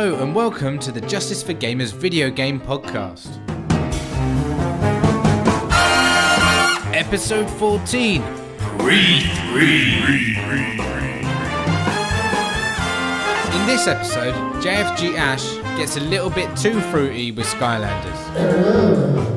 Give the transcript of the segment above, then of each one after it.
Hello and welcome to the Justice for Gamers video game podcast. Episode 14. In this episode, JfG Ash gets a little bit too fruity with Skylanders.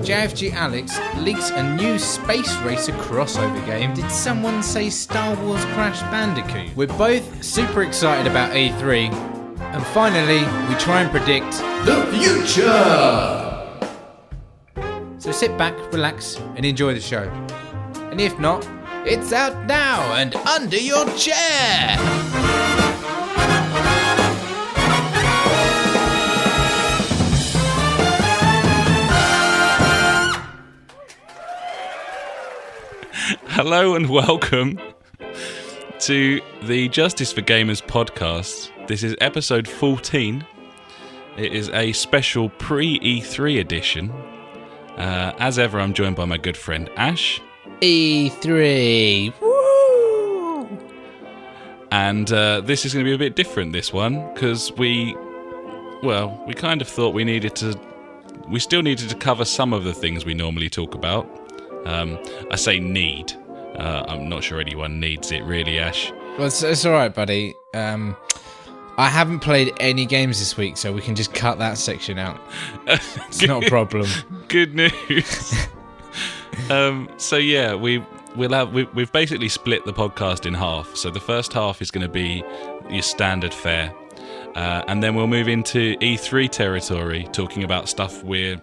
JfG Alex leaks a new Space Racer crossover game. Did someone say Star Wars Crash Bandicoot? We're both super excited about E3. And finally, we try and predict the future! So sit back, relax, and enjoy the show. And if not, it's out now and under your chair! Hello and welcome to the Justice for Gamers podcast. This is episode 14. It is a special pre-E3 edition. As ever, I'm joined by my good friend Ash. E3! Woo! And this is going to be a bit different, this one, because we kind of thought we still needed to cover some of the things we normally talk about. I say need. I'm not sure anyone needs it, really, Ash. Well, it's alright, buddy. I haven't played any games this week, so we can just cut that section out. It's not a problem. Good news. So yeah, we've basically split the podcast in half. So the first half is going to be your standard fare, and then we'll move into E3 territory, talking about stuff we're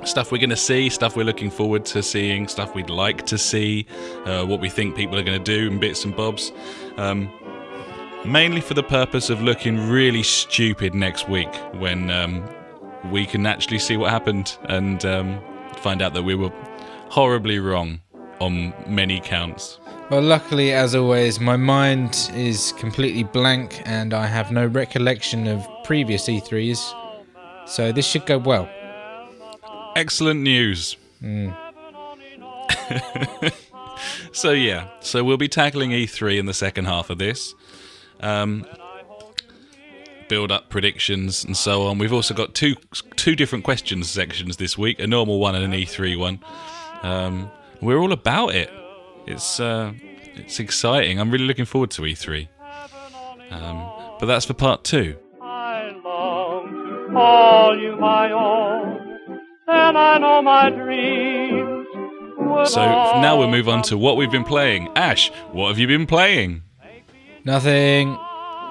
going to see, stuff we're looking forward to seeing, stuff we'd like to see, what we think people are going to do, and bits and bobs. Mainly for the purpose of looking really stupid next week when we can actually see what happened and find out that we were horribly wrong on many counts. Well, luckily, as always, my mind is completely blank and I have no recollection of previous E3s, so this should go well. Excellent news. So we'll be tackling E3 in the second half of this. Build up predictions and so on. We've also got two different questions sections this week, a normal one and an E3 one. We're all about it. It's exciting. I'm really looking forward to E3. But that's for part 2. I long to call you my own, and I know my dreams. So now we'll move on to what we've been playing. Ash, what have you been playing? Nothing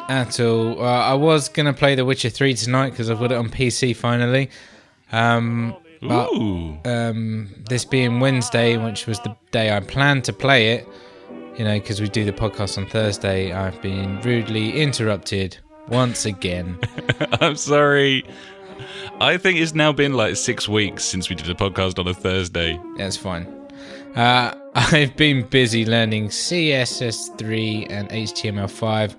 at all. I was going to play The Witcher 3 tonight because I've got it on PC finally. But this being Wednesday, which was the day I planned to play it, because we do the podcast on Thursday, I've been rudely interrupted once again. I'm sorry. I think it's now been like 6 weeks since we did a podcast on a Thursday. That's fine. I've been busy learning CSS3 and HTML5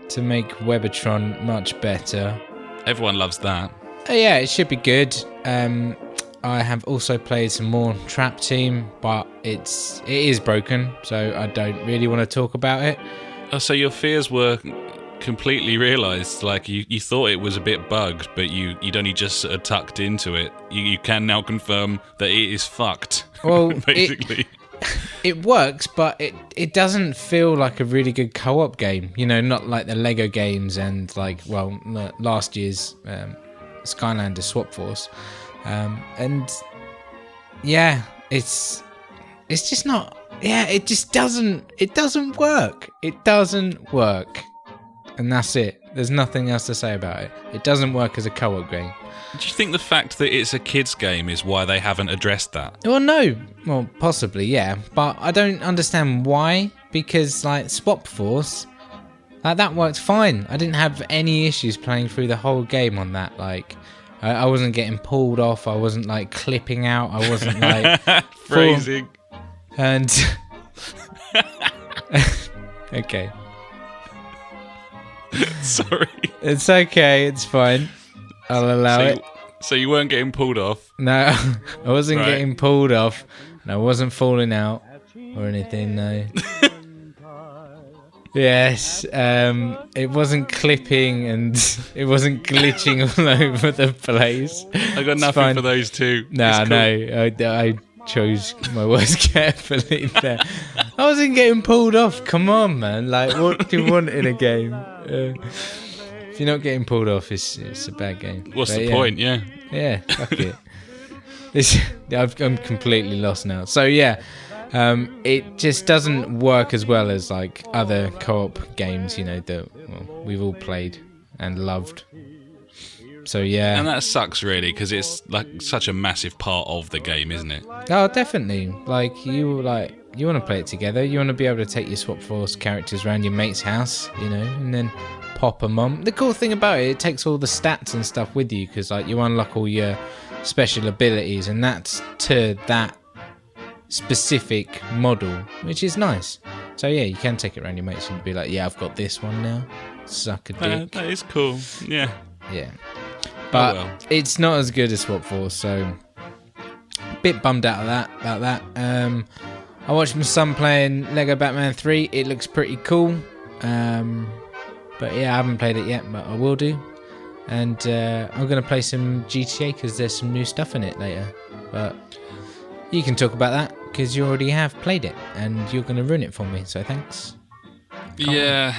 to make Webatron much better. Everyone loves that. Yeah, it should be good. I have also played some more Trap Team, but it is broken, so I don't really want to talk about it. Oh, so your fears were completely realised, like you thought it was a bit bugged, but you'd only just sort of tucked into it. You can now confirm that it is fucked. Well, basically. It works, but it doesn't feel like a really good co-op game. Not like the Lego games and last year's Skylanders Swap Force. And yeah, it's just not. Yeah, it just doesn't. It doesn't work. It doesn't work. And that's it. There's nothing else to say about it. It doesn't work as a co-op game. Do you think the fact that it's a kids' game is why they haven't addressed that? Well, no. Well, possibly, yeah. But I don't understand why. Because, Swap Force, that worked fine. I didn't have any issues playing through the whole game on that. I wasn't getting pulled off. I wasn't, clipping out. I wasn't, phrasing. And... Okay. Sorry. It's okay, it's fine. I'll allow it. So you weren't getting pulled off? No, I wasn't getting pulled off. And I wasn't falling out or anything, no. Yes, it wasn't clipping and it wasn't glitching all over the place. I got nothing for those two. No, I chose my words carefully there. I wasn't getting pulled off. Come on, man. Like, what do you want in a game? If you're not getting pulled off, it's a bad game. What's the point? Yeah. Yeah, fuck it. I'm completely lost now. So yeah. It just doesn't work as well as like other co-op games, that we've all played and loved. So yeah, and that sucks really because it's like such a massive part of the game, isn't it? Oh, definitely. You want to play it together. You want to be able to take your Swap Force characters around your mate's house, and then pop them on. The cool thing about it takes all the stats and stuff with you because you unlock all your special abilities, and that's to that specific model, which is nice. So yeah, you can take it around your mates and be like, yeah, I've got this one now. Suck a dick. That is cool. Yeah. But it's not as good as Swap Force, so a bit bummed out about that. I watched my son playing Lego Batman 3. It looks pretty cool. But yeah, I haven't played it yet, but I will do. And I'm going to play some GTA because there's some new stuff in it later. But you can talk about that because you already have played it and you're going to ruin it for me, so thanks. Yeah.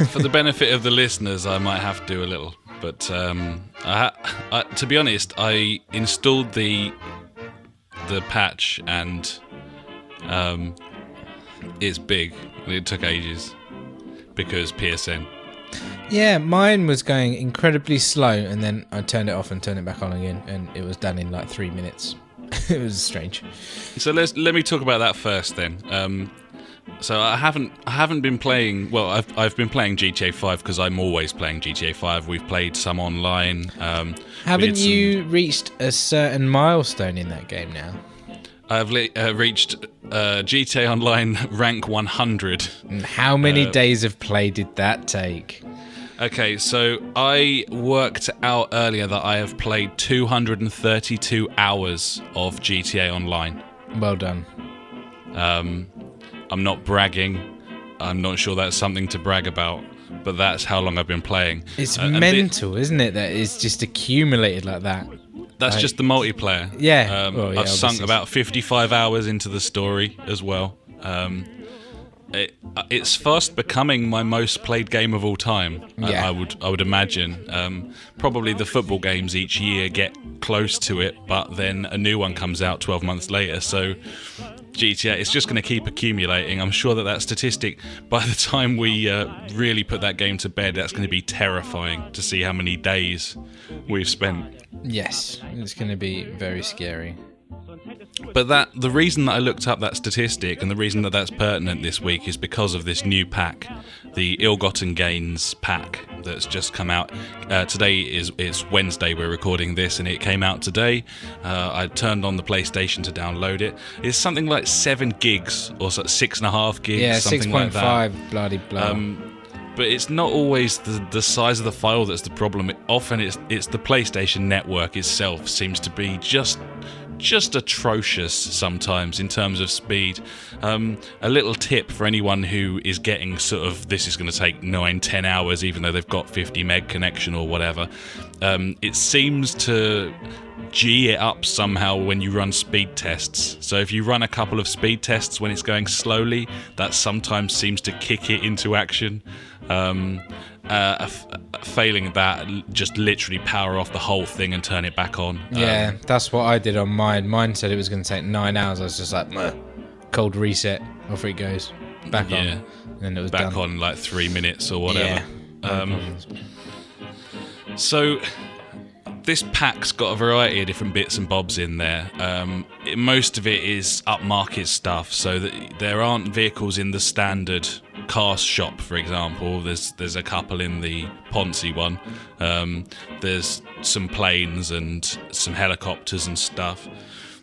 For the benefit of the listeners, I might have to do a little. But to be honest, I installed the patch and it's big. It took ages because PSN. Yeah, mine was going incredibly slow and then I turned it off and turned it back on again and it was done in like 3 minutes. It was strange. So let me talk about that first then. So I haven't been playing. Well, I've been playing GTA 5 because I'm always playing GTA 5. We've played some online. Haven't you reached a certain milestone in that game now? I've reached GTA Online rank 100. And how many days of play did that take? Okay, so I worked out earlier that I have played 232 hours of GTA Online. Well done. I'm not bragging. I'm not sure that's something to brag about, but that's how long I've been playing. It's mental, isn't it? That it's just accumulated like that. That's just the multiplayer. Yeah. I've sunk about 55 hours into the story as well. It's fast becoming my most played game of all time. Yeah. I would imagine. Probably the football games each year get close to it, but then a new one comes out 12 months later. So GTA, it's just going to keep accumulating. I'm sure that statistic, by the time we really put that game to bed, that's going to be terrifying to see how many days we've spent. Yes, it's going to be very scary. But the reason that I looked up that statistic and the reason that that's pertinent this week is because of this new pack, the Ill-Gotten Gains pack that's just come out. Today it's Wednesday, we're recording this, and it came out today. I turned on the PlayStation to download it. It's something like 7 gigs or 6.5 gigs, yeah, something 6.5, like that. bloody blah. But it's not always the size of the file that's the problem. Often it's the PlayStation network itself seems to be just atrocious sometimes in terms of speed. A little tip for anyone who is getting sort of, this is going to take 9-10 hours even though they've got 50 meg connection or whatever. It seems to G it up somehow when you run speed tests. So if you run a couple of speed tests when it's going slowly, that sometimes seems to kick it into action. Failing that, just literally power off the whole thing and turn it back on. Yeah, that's what I did on mine. Mine said it was going to take 9 hours. I was just like, meh. Cold reset, off it goes, back on, and then it was back done. on like 3 minutes or whatever. Yeah, so this pack's got a variety of different bits and bobs in there. Most of it is upmarket stuff, so that there aren't vehicles in the standard car shop, for example. There's a couple in the Ponzi one. There's some planes and some helicopters and stuff.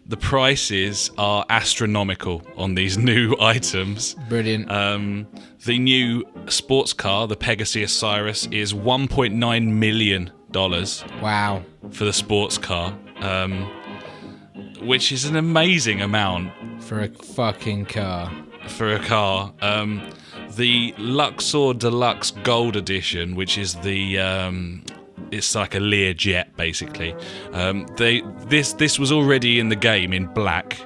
The prices are astronomical on these new items. Brilliant. The new sports car, the Pegasus Cyrus, is $1.9 million. Wow. For the sports car, which is an amazing amount. For a fucking car. for a car. The Luxor Deluxe Gold Edition, which is the it's like a Learjet basically. This was already in the game in black,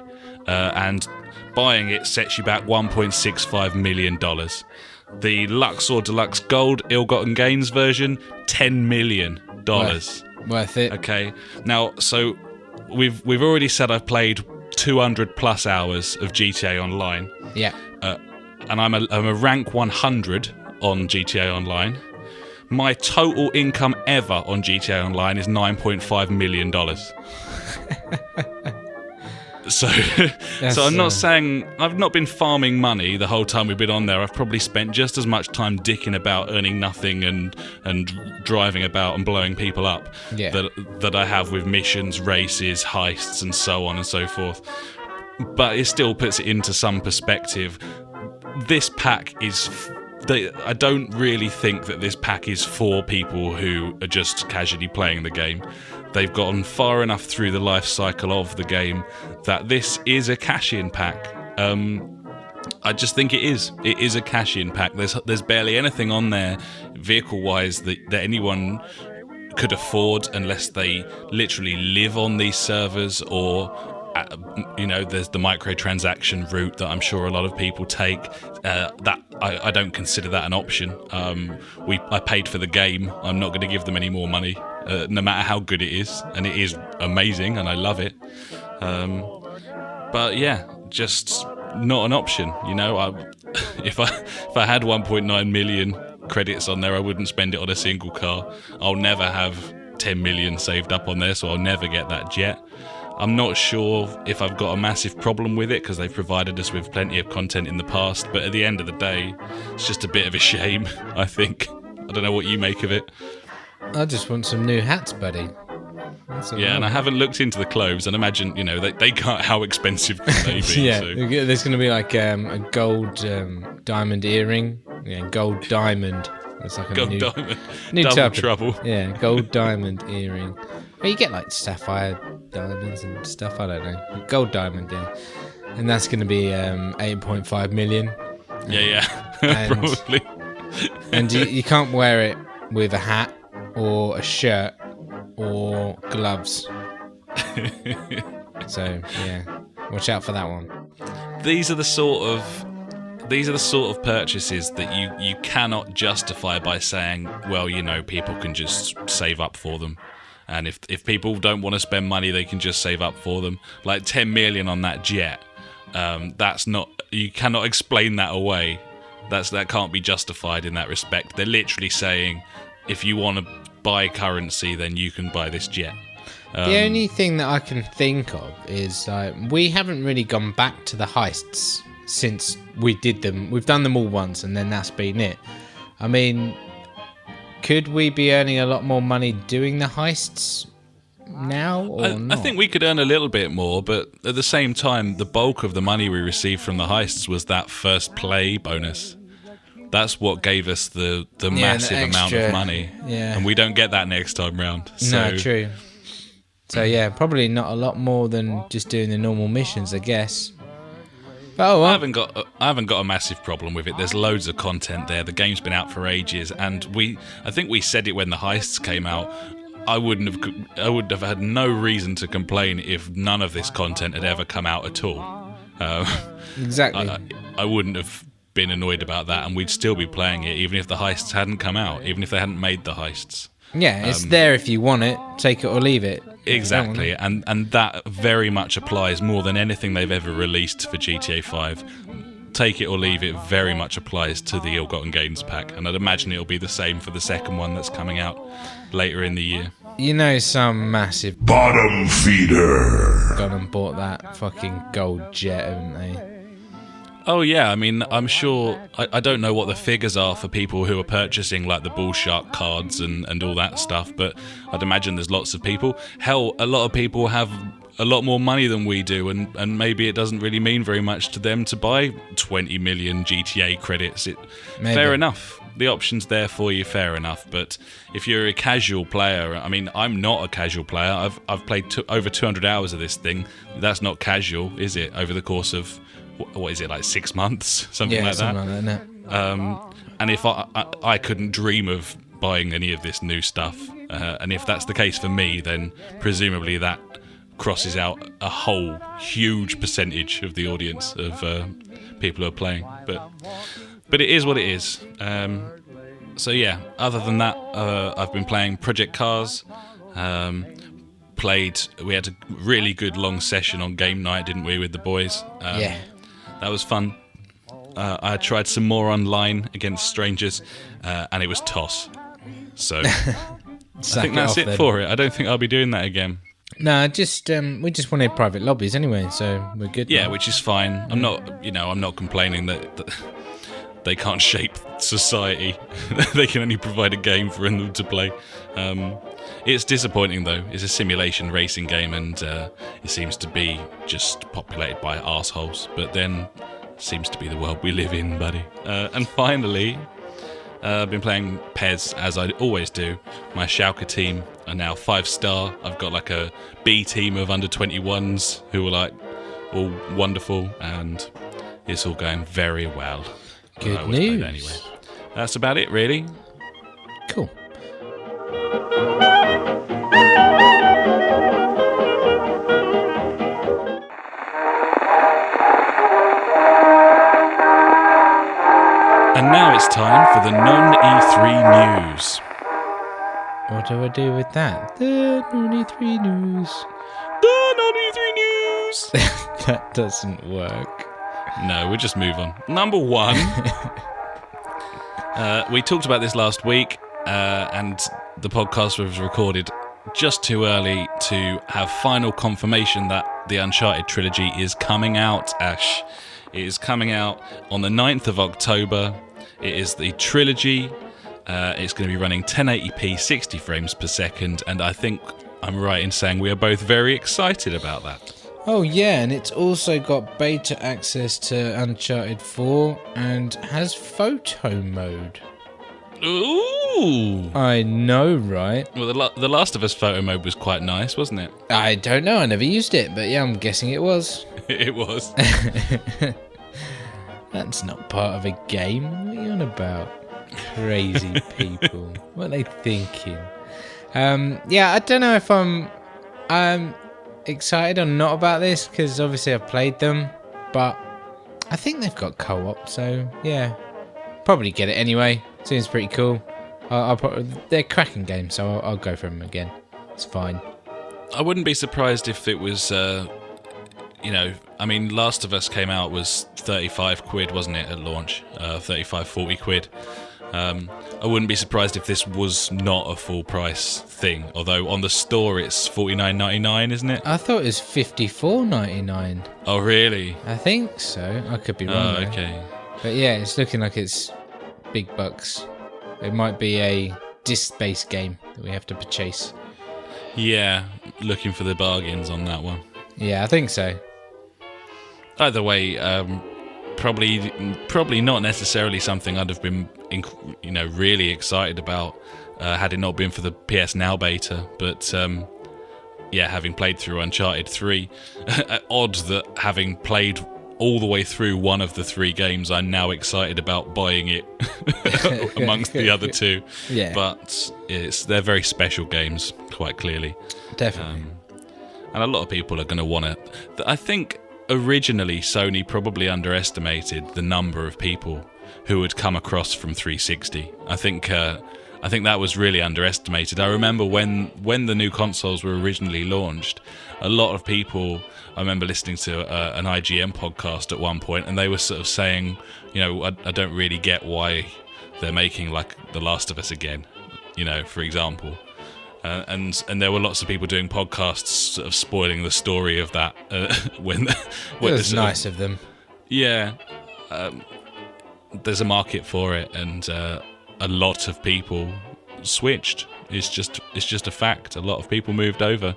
and buying it sets you back $1.65 million. The Luxor Deluxe Gold Ill-Gotten Gains version, $10 million. Worth it. Okay. Now, so we've already said I've played 200 plus hours of GTA Online. Yeah. And I'm a rank 100 on GTA Online. My total income ever on GTA Online is $9.5 million. So I'm not saying I've not been farming money the whole time we've been on there. I've probably spent just as much time dicking about, earning nothing, and driving about and blowing people up that I have with missions, races, heists, and so on and so forth. But it still puts it into some perspective. This pack is... I don't really think that this pack is for people who are just casually playing the game. They've gotten far enough through the life cycle of the game that this is a cash-in pack. I just think it is. It is a cash-in pack. There's barely anything on there, vehicle-wise, that anyone could afford unless they literally live on these servers, or there's the microtransaction route that I'm sure a lot of people take. That I don't consider that an option. I paid for the game. I'm not going to give them any more money, no matter how good it is, and it is amazing, and I love it. But yeah, just not an option. If I had 1.9 million credits on there, I wouldn't spend it on a single car. I'll never have 10 million saved up on there, so I'll never get that jet. I'm not sure if I've got a massive problem with it because they've provided us with plenty of content in the past, but at the end of the day, it's just a bit of a shame, I think. I don't know what you make of it. I just want some new hats, buddy. Yeah, and I haven't looked into the clothes, and imagine, they can't, how expensive can they be? Yeah, so. There's going to be like a gold diamond earring, gold diamond. It's like a gold new diamond, new double type trouble. Yeah, gold diamond earring. Well, you get like sapphire diamonds and stuff. I don't know. Gold diamond, yeah. And that's going to be 8.5 million. Yeah, probably. And you can't wear it with a hat or a shirt or gloves. So yeah, watch out for that one. These are the sort of purchases that you cannot justify by saying, well, people can just save up for them. And if people don't want to spend money, they can just save up for them. Like 10 million on that jet, that's not... You cannot explain that away. That can't be justified in that respect. They're literally saying, if you want to buy currency, then you can buy this jet. The only thing that I can think of is we haven't really gone back to the heists since we did them. We've done them all once, and then that's been it. I mean... Could we be earning a lot more money doing the heists now or not? I think we could earn a little bit more, but at the same time, the bulk of the money we received from the heists was that first play bonus. That's what gave us the massive amount of money. Yeah. And we don't get that next time round. So. No, true. So yeah, probably not a lot more than just doing the normal missions, I guess. Oh, well. I haven't got a massive problem with it. There's loads of content there. The game's been out for ages, and I think we said it when the heists came out. I would have had no reason to complain if none of this content had ever come out at all. Exactly. I wouldn't have been annoyed about that, and we'd still be playing it even if the heists hadn't come out, even if they hadn't made the heists. Yeah, it's there if you want it. Take it or leave it. Exactly, and that very much applies more than anything they've ever released for GTA 5. Take it or leave it very much applies to the Ill-Gotten Gains pack, and I'd imagine it'll be the same for the second one that's coming out later in the year. Some massive bottom feeder gone and bought that fucking gold jet, haven't they? Oh yeah, I mean, I'm sure, I don't know what the figures are for people who are purchasing like the Bull Shark cards and all that stuff, but I'd imagine there's lots of people. Hell, a lot of people have a lot more money than we do, and maybe it doesn't really mean very much to them to buy 20 million GTA credits. Fair enough. The option's there for you, fair enough, but if you're a casual player, I mean, I'm not a casual player. I've played over 200 hours of this thing. That's not casual, is it, over the course of... what is it, like 6 months, something like something that. like that. And if I couldn't dream of buying any of this new stuff, and if that's the case for me, then presumably that crosses out a whole huge percentage of the audience of people who are playing. But it is what it is. So yeah, other than that, I've been playing Project Cars. We had a really good long session on game night, didn't we, with the boys? That was fun. I tried some more online against strangers, and it was toss. So I think that's it for it. I don't think I'll be doing that again. No, we just wanted private lobbies anyway, so we're good. Yeah, now. which is fine. I'm not complaining that they can't shape society. They can only provide a game for them to play. It's disappointing though. It's a simulation racing game, and it seems to be just populated by arseholes. But then, seems to be the world we live in, buddy. And finally, I've been playing PES as I always do. My Schalke team are now 5-star. I've got like a B team of under 21s who are like all wonderful, and it's all going very well. Good news. Anyway, that's about it, really. Cool. And now it's time for the non-E3 news. What do I do with that? The non-E3 news. The non-E3 news! That doesn't work. No, we'll just move on. Number 1. We talked about this last week, and the podcast was recorded just too early to have final confirmation that the Uncharted trilogy is coming out, Ash. It is coming out on the 9th of October. It is the trilogy. It's going to be running 1080p, 60 frames per second, and I think I'm right in saying we are both very excited about that. Oh yeah, and it's also got beta access to Uncharted 4 and has photo mode. Ooh! I know, right? Well, the Last of Us photo mode was quite nice, wasn't it? I don't know, I never used it, but yeah, I'm guessing it was. It was. That's not part of a game. What are you on about? Crazy people. What are they thinking? Yeah, I don't know if I'm excited or not about this, because obviously I've played them, but I think they've got co-op, so yeah, probably get it anyway. Seems pretty cool. They're cracking games, so I'll go for them again. It's fine. I wouldn't be surprised if it was, I mean, Last of Us came out was 35 quid, wasn't it, at launch? 35, 40 quid. I wouldn't be surprised if this was not a full price thing, although on the store it's $49.99, isn't it? I thought it was $54.99. Oh, really? I think so. I could be wrong. Oh, okay. But yeah, it's looking like it's big bucks. It might be a disc-based game that we have to purchase. Yeah, looking for the bargains on that one. Yeah, I think so. Either way, probably not necessarily something I'd have been, really excited about had it not been for the PS Now beta. But having played through Uncharted 3, odd that having played all the way through one of the 3 games, I'm now excited about buying it amongst the other 2. Yeah, but they're very special games, quite clearly. Definitely. And a lot of people are going to want it. I think originally Sony probably underestimated the number of people who would come across from 360. I think that was really underestimated. I remember when the new consoles were originally launched, a lot of people. I remember listening to an IGN podcast at one point, and they were sort of saying, I don't really get why they're making like The Last of Us again, for example. And there were lots of people doing podcasts sort of spoiling the story of that when it was nice of them. Yeah, there's a market for it, and a lot of people switched. It's just a fact. A lot of people moved over.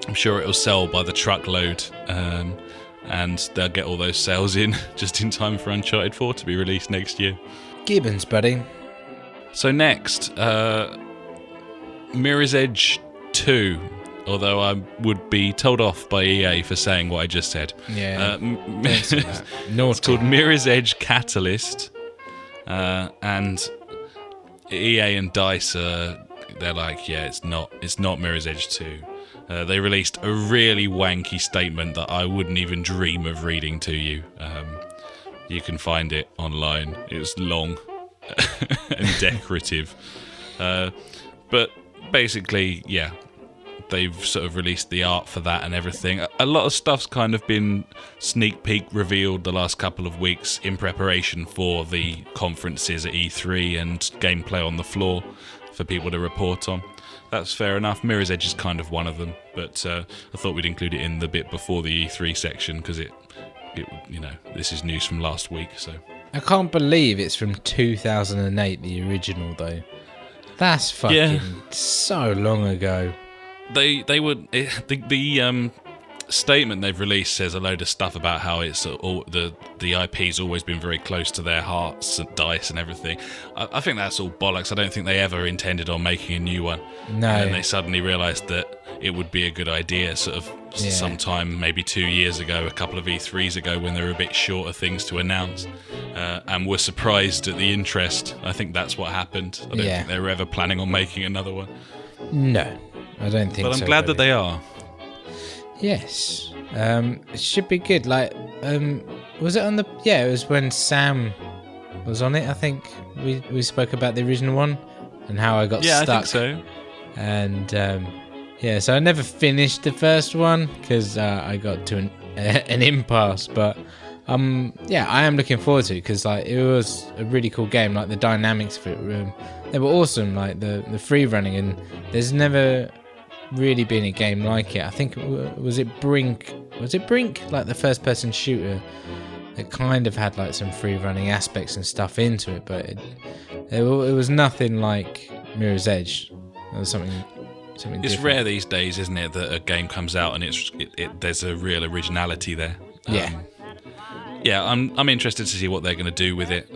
I'm sure it'll sell by the truckload, and they'll get all those sales in just in time for Uncharted 4 to be released next year. Gibbons, buddy. So next, Mirror's Edge 2 Although I would be told off by EA for saying what I just said. Yeah. It's called Mirror's Edge Catalyst. And EA and DICE, they're like, yeah, it's not Mirror's Edge 2. They released a really wanky statement that I wouldn't even dream of reading to you. You can find it online. It was long and decorative. But basically, yeah, they've sort of released the art for that and everything. A lot of stuff's kind of been sneak peek revealed the last couple of weeks in preparation for the conferences at E3 and gameplay on the floor for people to report on. That's fair enough. Mirror's Edge is kind of one of them, but I thought we'd include it in the bit before the E3 section because it, this is news from last week. So I can't believe it's from 2008, the original though. That's fucking so long ago. The statement they've released says a load of stuff about how it's all the IP's always been very close to their hearts and DICE and everything. I think that's all bollocks. I don't think they ever intended on making a new one. No. And then they suddenly realised that it would be a good idea sort of sometime maybe 2 years ago, a couple of E3s ago when they were a bit short of things to announce and were surprised at the interest. I think that's what happened. I don't think they were ever planning on making another one. No, I don't think so. But I'm glad that they are. Yes. It should be good. Like, was it on the... Yeah, it was when Sam was on it, I think. We spoke about the original one and how I got stuck. Yeah, I think so. And, so I never finished the first one because I got to an impasse. But, I am looking forward to it because, like, it was a really cool game. Like, the dynamics of it, they were awesome. Like, the free running, and there's never... really been a game like it. I think was it Brink, like the first person shooter that kind of had like some free running aspects and stuff into it, but it was nothing like Mirror's Edge. It was something it's different. Rare these days, isn't it, that a game comes out and there's a real originality there. I'm interested to see what they're going to do with it.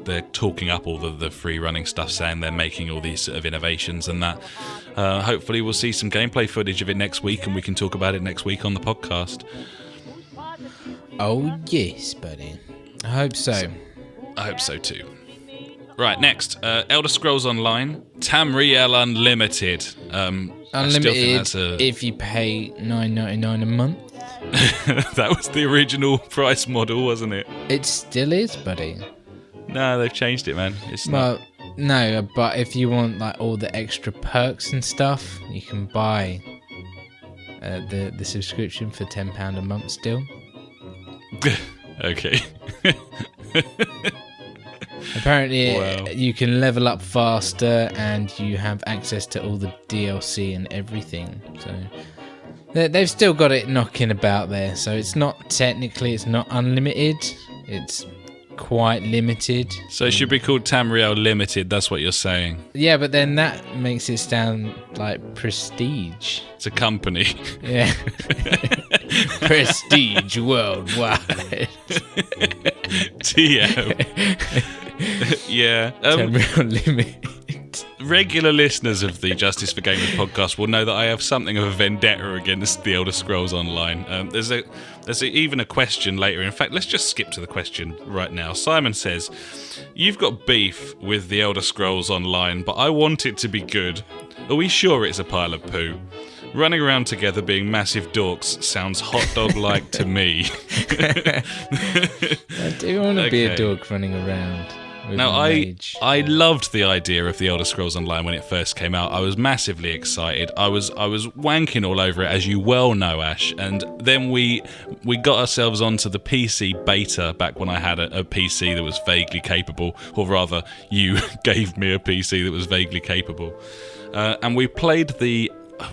They're talking up all the free running stuff, saying they're making all these sort of innovations and that. Hopefully we'll see some gameplay footage of it next week and we can talk about it next week on the podcast. Oh yes, buddy. I hope so. I hope so too. Right, next, Elder Scrolls Online, Tamriel Unlimited. Unlimited if you pay $9.99 a month. That was the original price model, wasn't it? It still is, buddy. No, they've changed it, man. It's not. No, but if you want like all the extra perks and stuff, you can buy the subscription for £10 a month still. Okay. Apparently, you can level up faster, and you have access to all the DLC and everything. So they've still got it knocking about there. So it's not unlimited. It's quite limited. So it should be called Tamriel Limited. That's what you're saying. Yeah, but then that makes it sound like prestige. It's a company. Yeah. Prestige worldwide. TM. Yeah. Tamriel Limited. Regular listeners of the Justice for Gamers podcast will know that I have something of a vendetta against the Elder Scrolls Online. There's even a question later. In fact, let's just skip to the question right now. Simon says, "You've got beef with the Elder Scrolls Online, but I want it to be good. Are we sure it's a pile of poo? Running around together being massive dorks sounds hot dog-like to me." I do want to be a dork running around. Now, I loved the idea of the Elder Scrolls Online when it first came out. I was massively excited. I was wanking all over it, as you well know, Ash. And then we got ourselves onto the PC beta back when I had a PC that was vaguely capable, or rather, you gave me a PC that was vaguely capable. And we played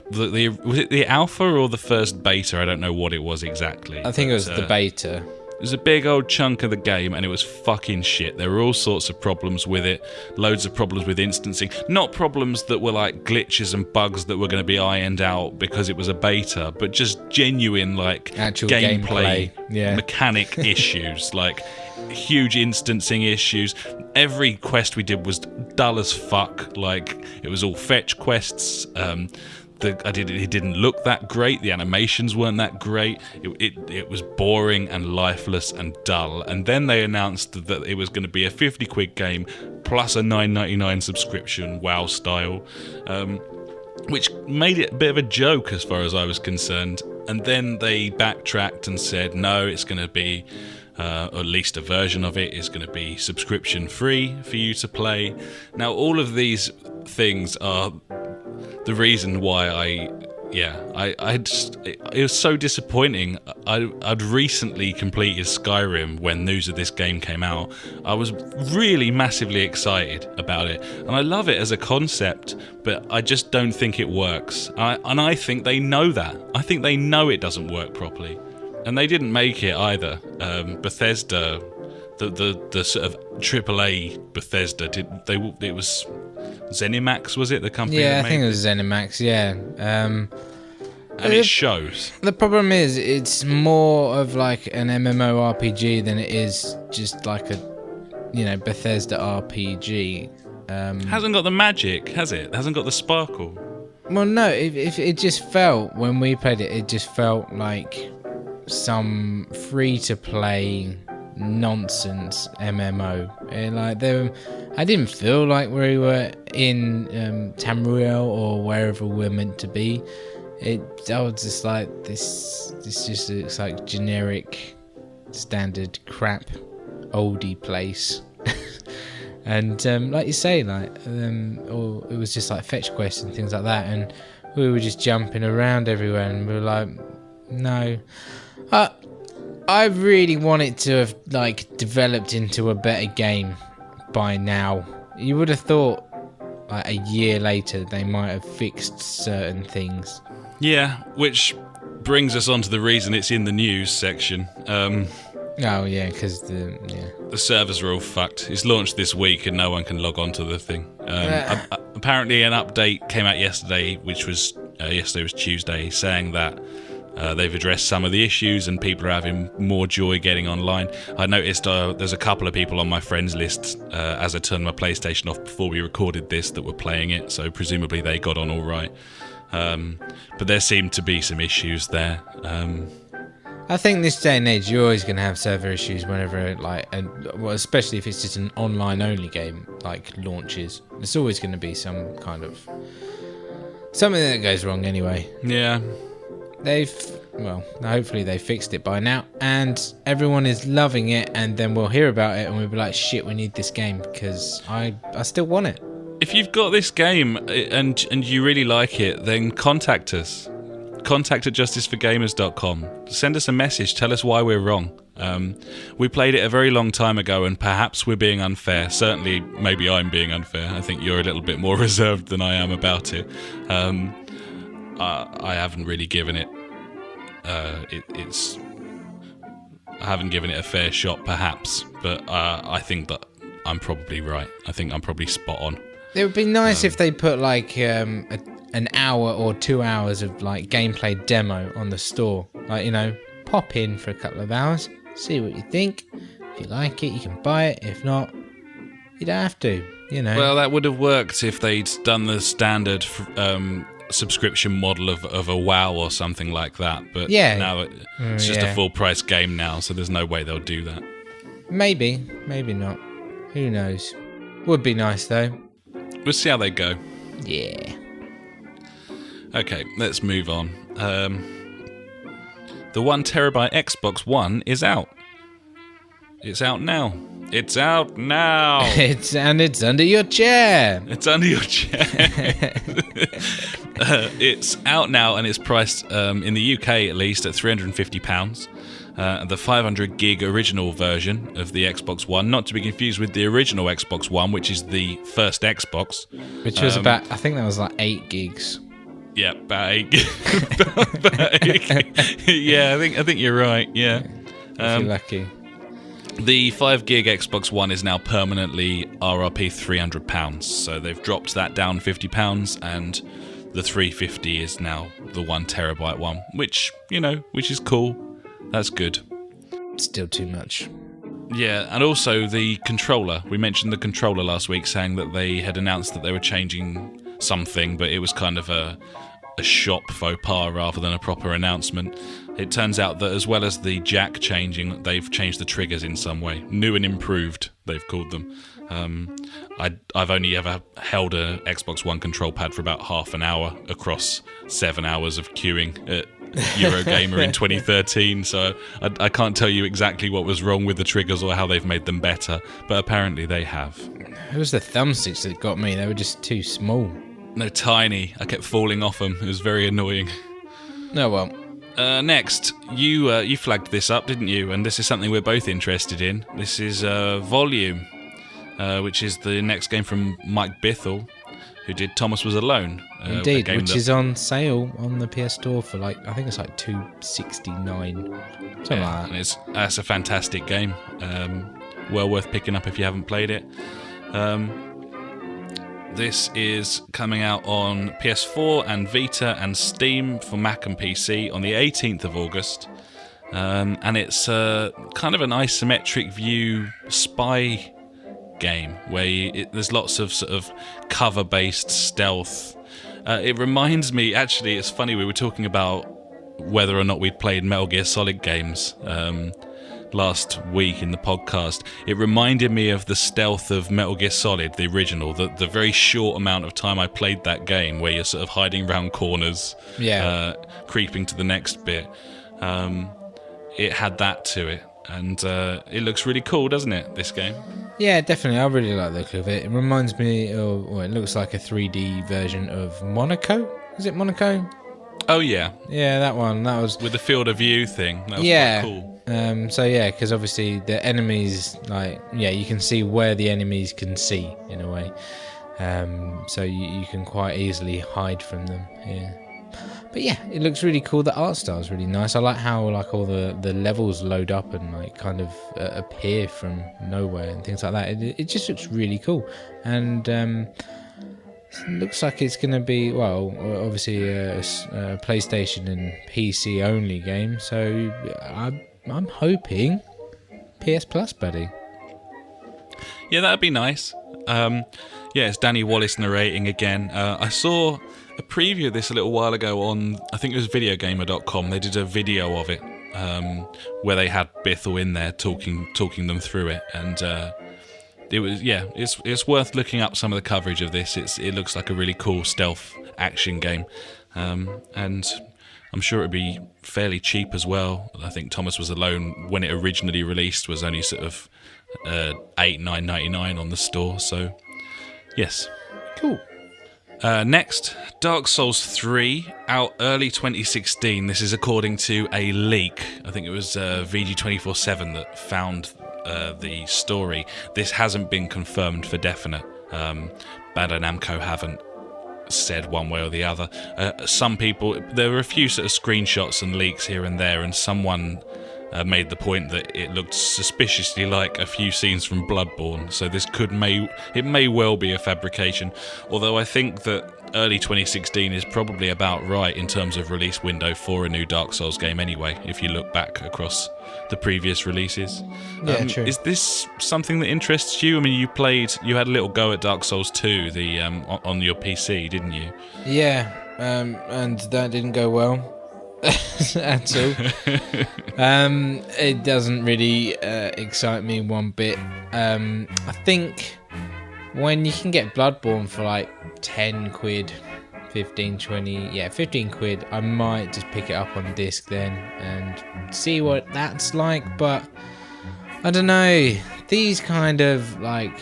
was it the alpha or the first beta? I don't know what it was exactly. I think it was the beta. It was a big old chunk of the game, and it was fucking shit. There were all sorts of problems with it, loads of problems with instancing. Not problems that were like glitches and bugs that were going to be ironed out because it was a beta, but just genuine like actual gameplay mechanic issues, like huge instancing issues. Every quest we did was dull as fuck. Like, it was all fetch quests. It didn't look that great. The animations weren't that great. It was boring and lifeless and dull. And then they announced that it was going to be a 50 quid game plus a $9.99 subscription, WoW style, which made it a bit of a joke as far as I was concerned. And then they backtracked and said, no, it's going to be, or at least a version of it is going to be subscription free for you to play. Now, all of these things are the reason why it was so disappointing. I'd recently completed Skyrim when news of this game came out. I was really massively excited about it, and I love it as a concept, but I just don't think it works. And I think they know that. I think they know it doesn't work properly, and they didn't make it either. Bethesda, the sort of AAA Bethesda, it was ZeniMax, was it, the company? Yeah, that I think made it was ZeniMax. Yeah. And it shows. The problem is, it's more of like an MMORPG than it is just like a, Bethesda RPG. Hasn't got the magic, has it? Hasn't got the sparkle. Well, no, if it just felt, when we played it, it just felt like some free-to-play nonsense MMO. I didn't feel like we were in Tamriel or wherever we're meant to be. I was just like, this just looks like generic, standard crap, oldie place. And like you say, or it was just like fetch quests and things like that, and we were just jumping around everywhere, and we were like, no. I really want it to have developed into a better game by now. You would have thought a year later they might have fixed certain things. Yeah, which brings us on to the reason it's in the news section. Oh yeah, because the servers are all fucked. It's launched this week and no one can log on to the thing. Apparently an update came out yesterday, which was yesterday was Tuesday, saying that they've addressed some of the issues and people are having more joy getting online. I noticed there's a couple of people on my friends list as I turned my PlayStation off before we recorded this that were playing it, so presumably they got on all right. But there seemed to be some issues there. I think this day and age you're always going to have server issues whenever especially if it's just an online only game launches. There's always going to be some kind of something that goes wrong anyway. Yeah. Hopefully they fixed it by now and everyone is loving it, and then we'll hear about it and we'll be like, shit, we need this game, because I still want it. If you've got this game and you really like it, then contact us. Contact at justiceforgamers.com. Send us a message. Tell us why we're wrong. We played it a very long time ago and perhaps we're being unfair. Certainly, maybe I'm being unfair. I think you're a little bit more reserved than I am about it. I haven't really given it... I haven't given it a fair shot, perhaps. But I think that I'm probably right. I think I'm probably spot on. It would be nice if they put an hour or 2 hours of gameplay demo on the store. Pop in for a couple of hours, see what you think. If you like it, you can buy it. If not, you don't have to. Well, that would have worked if they'd done the standard subscription model of a WoW or something like that. But now it's just a full price game now, so there's no way they'll do that. Maybe not. Who knows? Would be nice though. We'll see how they go. Yeah. Okay, let's move on. The 1 terabyte Xbox One is out. It's out now. It's out now. It's under your chair. It's under your chair. It's out now and it's priced in the UK at least at £350. The 500 gig original version of the Xbox One, not to be confused with the original Xbox One, which is the first Xbox, which was I think that was 8 gigs. Yeah, about 8 gigs. about 8 gigs. Yeah, I think you're right. Yeah, if you're lucky. The 5 gig Xbox One is now permanently RRP £300, so they've dropped that down £50, and the 350 is now the 1 terabyte one, which is cool. That's good. Still too much. Yeah, and also the controller. We mentioned the controller last week, saying that they had announced that they were changing something, but it was kind of a shop faux pas rather than a proper announcement. It turns out that as well as the jack changing, they've changed the triggers in some way. New and improved, they've called them. I've only ever held a Xbox One control pad for about half an hour across 7 hours of queuing at Eurogamer in 2013, so I can't tell you exactly what was wrong with the triggers or how they've made them better, but apparently they have. It was the thumbsticks that got me. They were just too small. No, tiny. I kept falling off them. It was very annoying. Oh well. Next, you flagged this up, didn't you? And this is something we're both interested in. This is Volume, which is the next game from Mike Bithell, who did Thomas Was Alone. Indeed, which is on sale on the PS Store for I think it's like $2.69, something like that. And that's a fantastic game. Well worth picking up if you haven't played it. This is coming out on PS4 and Vita and Steam for Mac and PC on the 18th of August. And it's kind of an isometric view spy game where there's lots of sort of cover-based stealth. It reminds me, actually, it's funny, we were talking about whether or not we'd played Metal Gear Solid games last week in the podcast. It reminded me of the stealth of Metal Gear Solid, the original, the very short amount of time I played that game where you're sort of hiding around corners, creeping to the next bit. It had that to it, and it looks really cool, doesn't it, this game? Yeah, definitely. I really like the look of it. It reminds me of, it looks like a 3D version of Monaco. Is it Monaco? Oh, yeah. Yeah, that one. That was... with the field of view thing. That was quite cool. Because obviously the enemies, you can see where the enemies can see, in a way. So you can quite easily hide from them, yeah. But yeah, it looks really cool. The art style is really nice. I like how all the levels load up and kind of appear from nowhere and things like that. It just looks really cool. And it looks like it's going to be, obviously a PlayStation and PC only game. So I'm hoping PS Plus, buddy. Yeah, that'd be nice. It's Danny Wallace narrating again. I saw a preview of this a little while ago on, I think it was videogamer.com. They did a video of it where they had Bithell in there talking them through it, and it was it's worth looking up some of the coverage of this. It looks like a really cool stealth action game, and I'm sure it'd be fairly cheap as well. I think Thomas Was Alone, when it originally released, was only sort of $9.99 on the store. So yes, cool. Next, Dark Souls 3, out early 2016. This is according to a leak. I think it was VG247 that found the story. This hasn't been confirmed for definite. Bandai Namco haven't said one way or the other. Some people, there were a few sort of screenshots and leaks here and there, and someone made the point that it looked suspiciously like a few scenes from Bloodborne, so this may well be a fabrication, although I think that early 2016 is probably about right in terms of release window for a new Dark Souls game anyway, if you look back across the previous releases. Yeah, true. Is this something that interests you? I mean, you had a little go at Dark Souls 2 on your PC, didn't you? Yeah, and that didn't go well at all. It doesn't really excite me one bit. I think when you can get Bloodborne for like 10 quid, 15, 20, 15 quid, I might just pick it up on disc then and see what that's like. But I don't know, these kind of they're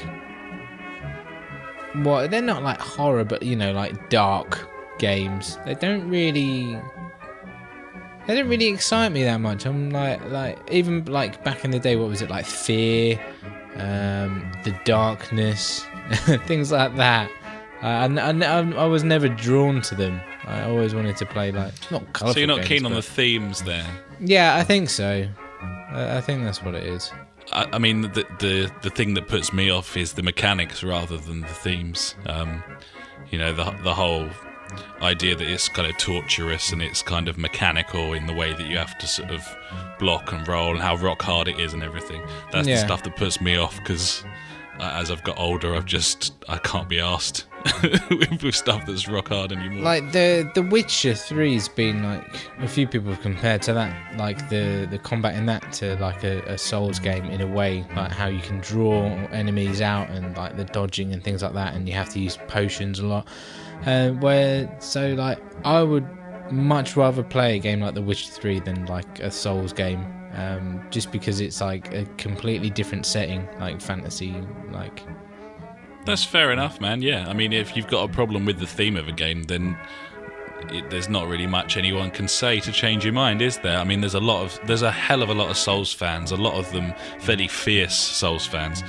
not like horror, but like dark games, they don't really excite me that much. I'm like even like back in the day, what was it, like Fear, The Darkness, things like that. I was never drawn to them. I always wanted to play not colourful. So you're not games, keen on the themes there? Yeah, I think so. I think that's what it is. I mean, the thing that puts me off is the mechanics rather than the themes. The whole idea that it's kind of torturous and it's kind of mechanical in the way that you have to sort of block and roll and how rock hard it is and everything. That's the stuff that puts me off, because as I've got older, I can't be asked. with stuff that's rock hard anymore. Like the Witcher 3's been like, a few people have compared to that, like the combat in that to like a Souls game in a way, like how you can draw enemies out and like the dodging and things like that, and you have to use potions a lot. So like I would much rather play a game like The Witcher 3 than like a Souls game, just because it's like a completely different setting, like fantasy, like. That's fair enough, man. Yeah, I mean, if you've got a problem with the theme of a game, then there's not really much anyone can say to change your mind, is there? I mean, there's a hell of a lot of Souls fans, a lot of them fairly fierce Souls fans.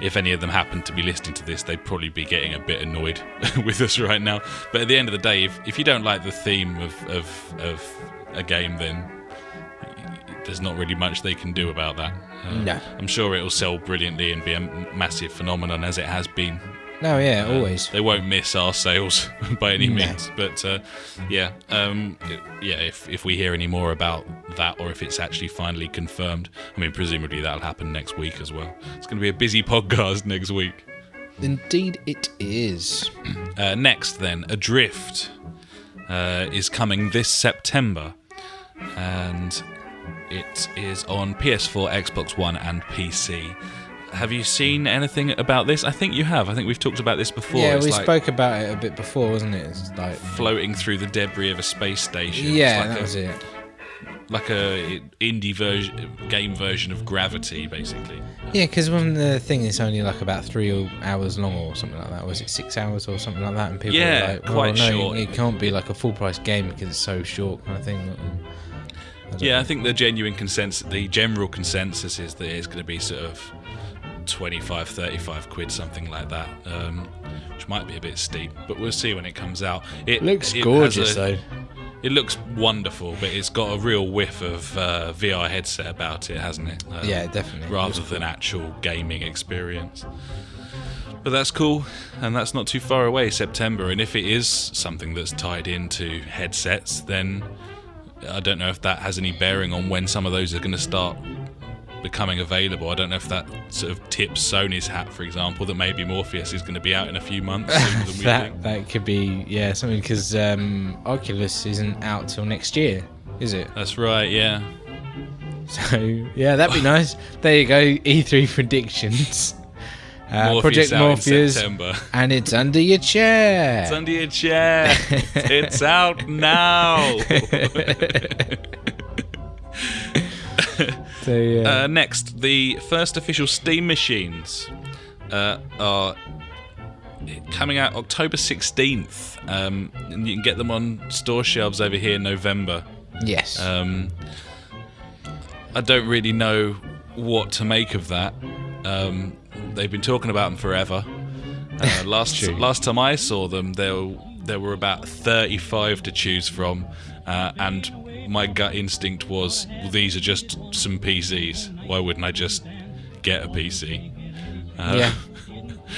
If any of them happen to be listening to this, they'd probably be getting a bit annoyed with us right now. But at the end of the day, if you don't like the theme of a game, then there's not really much they can do about that. No. I'm sure it'll sell brilliantly and be a massive phenomenon, as it has been. No, yeah, always. They won't miss our sales by any means. But if we hear any more about that, or if it's actually finally confirmed, I mean, presumably that'll happen next week as well. It's going to be a busy podcast next week. Indeed it is. Next then, Adrift is coming this September, and it is on PS4, Xbox One and PC. Have you seen anything about this? I think you have. I think we've talked about this before. Yeah, it's we like spoke about it a bit before, wasn't it? It's like floating through the debris of a space station. Yeah, it's like that was it. Like a indie game version of Gravity, basically. Yeah, because when the thing is only like about 3 hours long or something like that, was it 6 hours or something like that? And people Yeah, were like, quite no, short. It can't be like a full price game because it's so short, kind of thing. I think the general consensus is that it's going to be sort of 25, 35 quid, something like that, which might be a bit steep, but we'll see when it comes out. It looks gorgeous, though. It looks wonderful, but it's got a real whiff of VR headset about it, hasn't it? Yeah, definitely. Rather than actual gaming experience. But that's cool, and that's not too far away, September, and if it is something that's tied into headsets, then I don't know if that has any bearing on when some of those are going to start becoming available. I don't know if that sort of tips Sony's hat, for example, that maybe Morpheus is going to be out in a few months sooner than we think. That could be, yeah, something, because Oculus isn't out till next year, is it? That's right, yeah. So, yeah, that'd be nice. There you go, E3 predictions. Project Morpheus, in September. And it's under your chair. It's under your chair. It's out now. So, yeah. Next, the first official Steam machines are coming out October 16th, and you can get them on store shelves over here in November. Yes. I don't really know what to make of that. They've been talking about them forever. Last time I saw them, there were about 35 to choose from, and my gut instinct was, well, these are just some PCs. Why wouldn't I just get a PC? Yeah,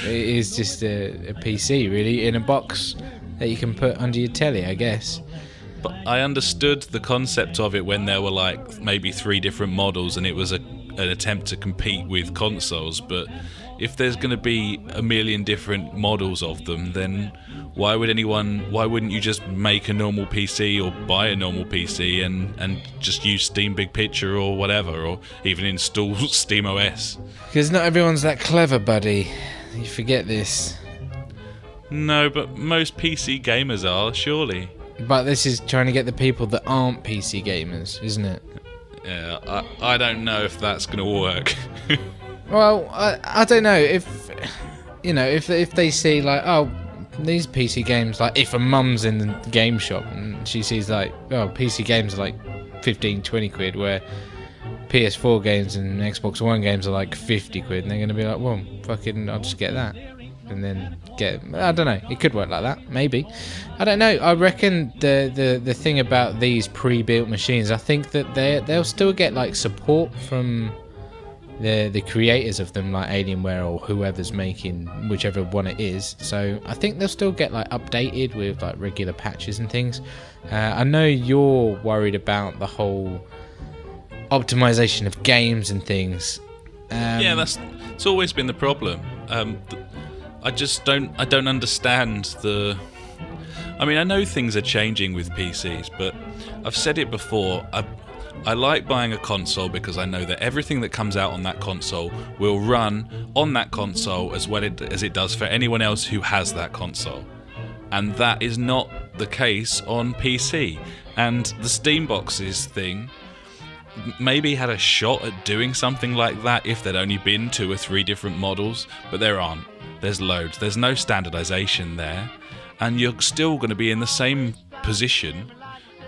it is just a PC, really, in a box that you can put under your telly, I guess. But I understood the concept of it when there were like maybe 3 different models, and it was an attempt to compete with consoles. But if there's going to be a million different models of them, then why wouldn't you just make a normal PC or buy a normal PC and just use Steam Big Picture or whatever, or even install Steam OS? Because not everyone's that clever, buddy. You forget this. No, but most PC gamers are, surely. But this is trying to get the people that aren't PC gamers, isn't it? Yeah, I don't know if that's going to work. Well, I don't know if they see like, oh, these PC games, like if a mum's in the game shop and she sees like, oh, PC games are like 15-20 quid, where PS4 games and Xbox One games are like 50 quid, and they're going to be like, well, fucking, I'll just get that. And then I don't know, it could work like that, maybe. I don't know. I reckon the thing about these pre-built machines, I think that they'll still get like support from the creators of them, like Alienware or whoever's making whichever one it is. So I think they'll still get like updated with like regular patches and things. I know you're worried about the whole optimization of games and things. Yeah, it's always been the problem. I don't understand the... I mean, I know things are changing with PCs, but I've said it before, I like buying a console because I know that everything that comes out on that console will run on that console as well as it does for anyone else who has that console. And that is not the case on PC. And the Steam boxes thing maybe had a shot at doing something like that if there'd only been 2 or 3 different models, but there aren't. There's loads. There's no standardization there, and you're still going to be in the same position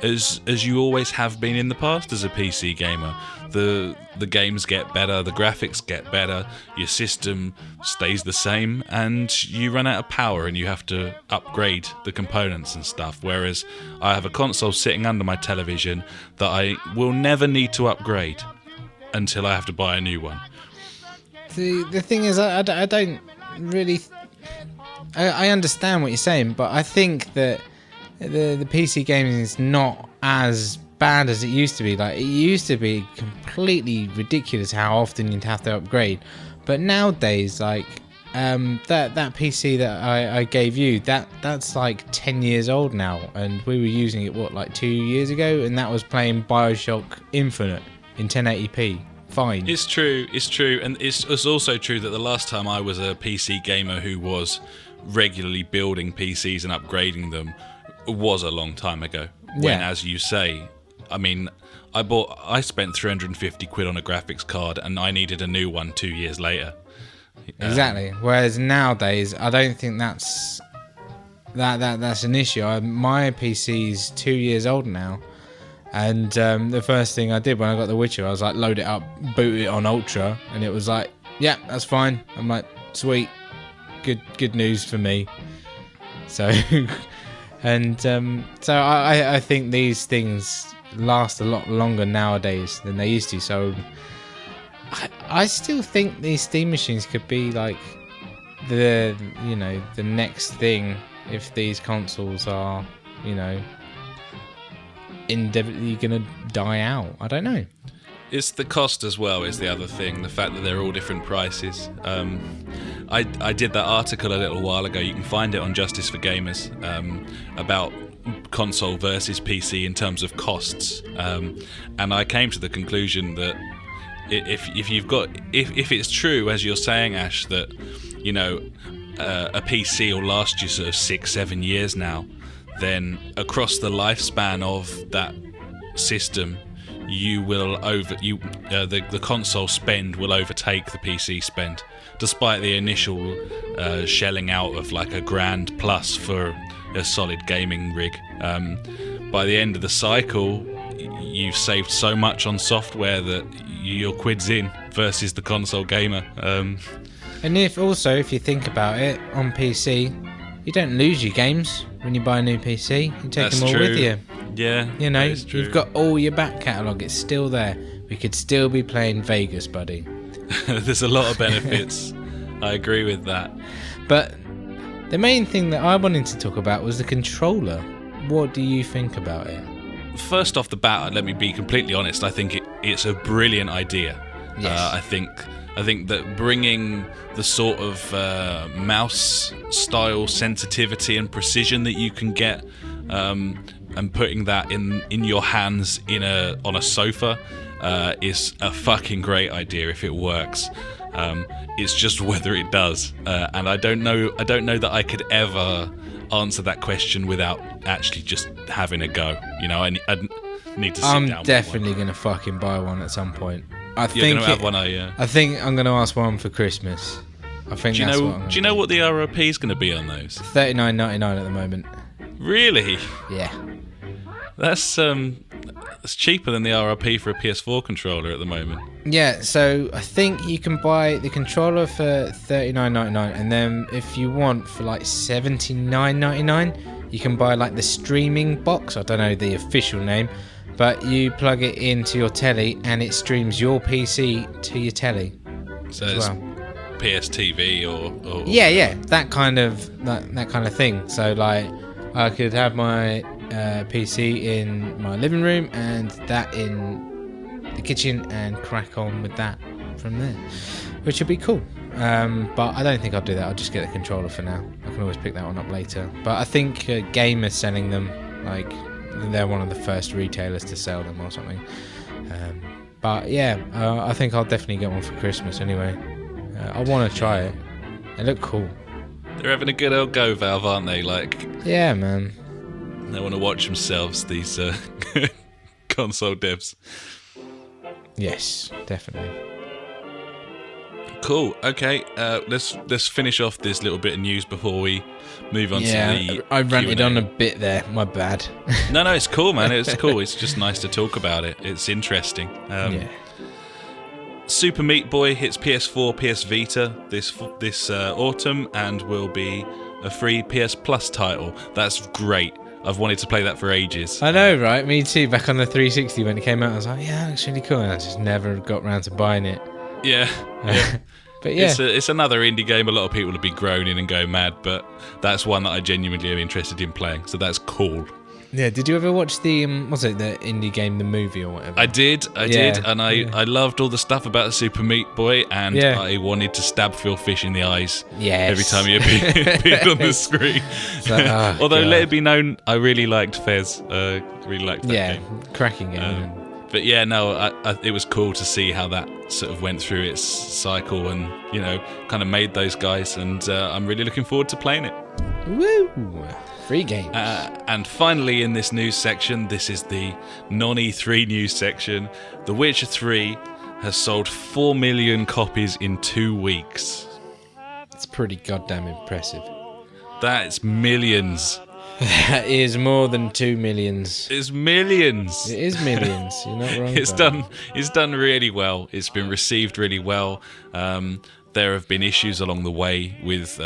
as you always have been in the past as a PC gamer. The games get better, the graphics get better, your system stays the same, and you run out of power and you have to upgrade the components and stuff. Whereas I have a console sitting under my television that I will never need to upgrade until I have to buy a new one. The thing is, I don't really... I understand what you're saying, but I think that the PC gaming is not as bad as it used to be. Like, it used to be completely ridiculous how often you'd have to upgrade, but nowadays, like, that PC that I gave you, that's like 10 years old now, and we were using it like 2 years ago, and that was playing BioShock Infinite in 1080p. Fine. It's true, and it's also true that the last time I was a PC gamer who was regularly building PCs and upgrading them was a long time ago. When, as you say, I mean, I spent 350 quid on a graphics card and I needed a new one 2 years later. Exactly. Whereas nowadays, I don't think that's an issue. My PC's 2 years old now, and the first thing I did when I got The Witcher, I was like, load it up, boot it on Ultra, and it was like, yeah, that's fine. I'm like, sweet, good news for me. So, and so I think these things last a lot longer nowadays than they used to. So I still think these Steam machines could be like the next thing if these consoles are, indefinitely gonna die out. I don't know. It's the cost as well is the other thing. The fact that they're all different prices. I did that article a little while ago. You can find it on Justice for Gamers about console versus PC in terms of costs. And I came to the conclusion that if it's true as you're saying, Ash, that a PC will last you sort of 6-7 years now, then across the lifespan of that system, the console spend will overtake the PC spend, despite the initial shelling out of like $1,000 plus for a solid gaming rig. By the end of the cycle, you've saved so much on software that your quid's in versus the console gamer. And if you think about it, on PC, you don't lose your games when you buy a new PC. You take them all with you. Yeah, you've got all your back catalogue. It's still there. We could still be playing Vegas, buddy. There's a lot of benefits. I agree with that. But the main thing that I wanted to talk about was the controller. What do you think about it? First off the bat, let me be completely honest. I think it's a brilliant idea. Yes. I think that bringing the sort of mouse-style sensitivity and precision that you can get, and putting that in your hands on a sofa, is a fucking great idea if it works. It's just whether it does, and I don't know that I could ever answer that question without actually just having a go. I need to sit down. I'm definitely gonna fucking buy one at some point. You're gonna have one, yeah. I think I'm gonna ask one for Christmas. I think. Do you know what the RRP is gonna be on those? $39.99 at the moment. Really? Yeah. That's cheaper than the RRP for a PS4 controller at the moment. Yeah, so I think you can buy the controller for $39.99, and then if you want for like $79.99, you can buy like the streaming box. I don't know the official name, but you plug it into your telly and it streams your PC to your telly. So it's PSTV or yeah, that kind of thing. So like, I could have my PC in my living room and that in the kitchen and crack on with that from there, which would be cool. but I don't think I'll do that. I'll just get the controller for now. I can always pick that one up later. But I think Game is selling them. Like, they're one of the first retailers to sell them or something. But yeah, I think I'll definitely get one for Christmas anyway. I want to try it. They look cool. They're having a good old go, Valve, aren't they? Like, yeah, man. They want to watch themselves, these console devs. Yes, definitely. Cool. Okay, let's finish off this little bit of news before we move on to the I ranted Q&A. on a bit there. My bad. No, it's cool, man. It's cool. It's just nice to talk about it. It's interesting. Yeah. Super Meat Boy hits PS4, PS Vita this autumn and will be a free PS Plus title. That's great. I've wanted to play that for ages. I know, right? Me too. Back on the 360 when it came out, I was like, yeah, it looks really cool. And I just never got round to buying it. Yeah. But yeah. It's another indie game. A lot of people will be groaning and go mad, but that's one that I genuinely am interested in playing. So that's cool. Yeah, did you ever watch the the indie game, the movie or whatever? I did, and I loved all the stuff about the Super Meat Boy, and I wanted to stab Phil Fish in the eyes every time he appeared on the screen. Like, although, let it be known, I really liked Fez. Really liked that game. Cracking game. But yeah, no, it was cool to see how that sort of went through its cycle and, kind of made those guys, and I'm really looking forward to playing it. Woo! Free games. And finally, in this news section, this is the non-E3 news section. The Witcher 3 has sold 4 million copies in 2 weeks. It's pretty goddamn impressive. That's millions. That is more than 2 millions. It's millions. It is millions. You're not wrong. It's done really well. It's been received really well. There have been issues along the way with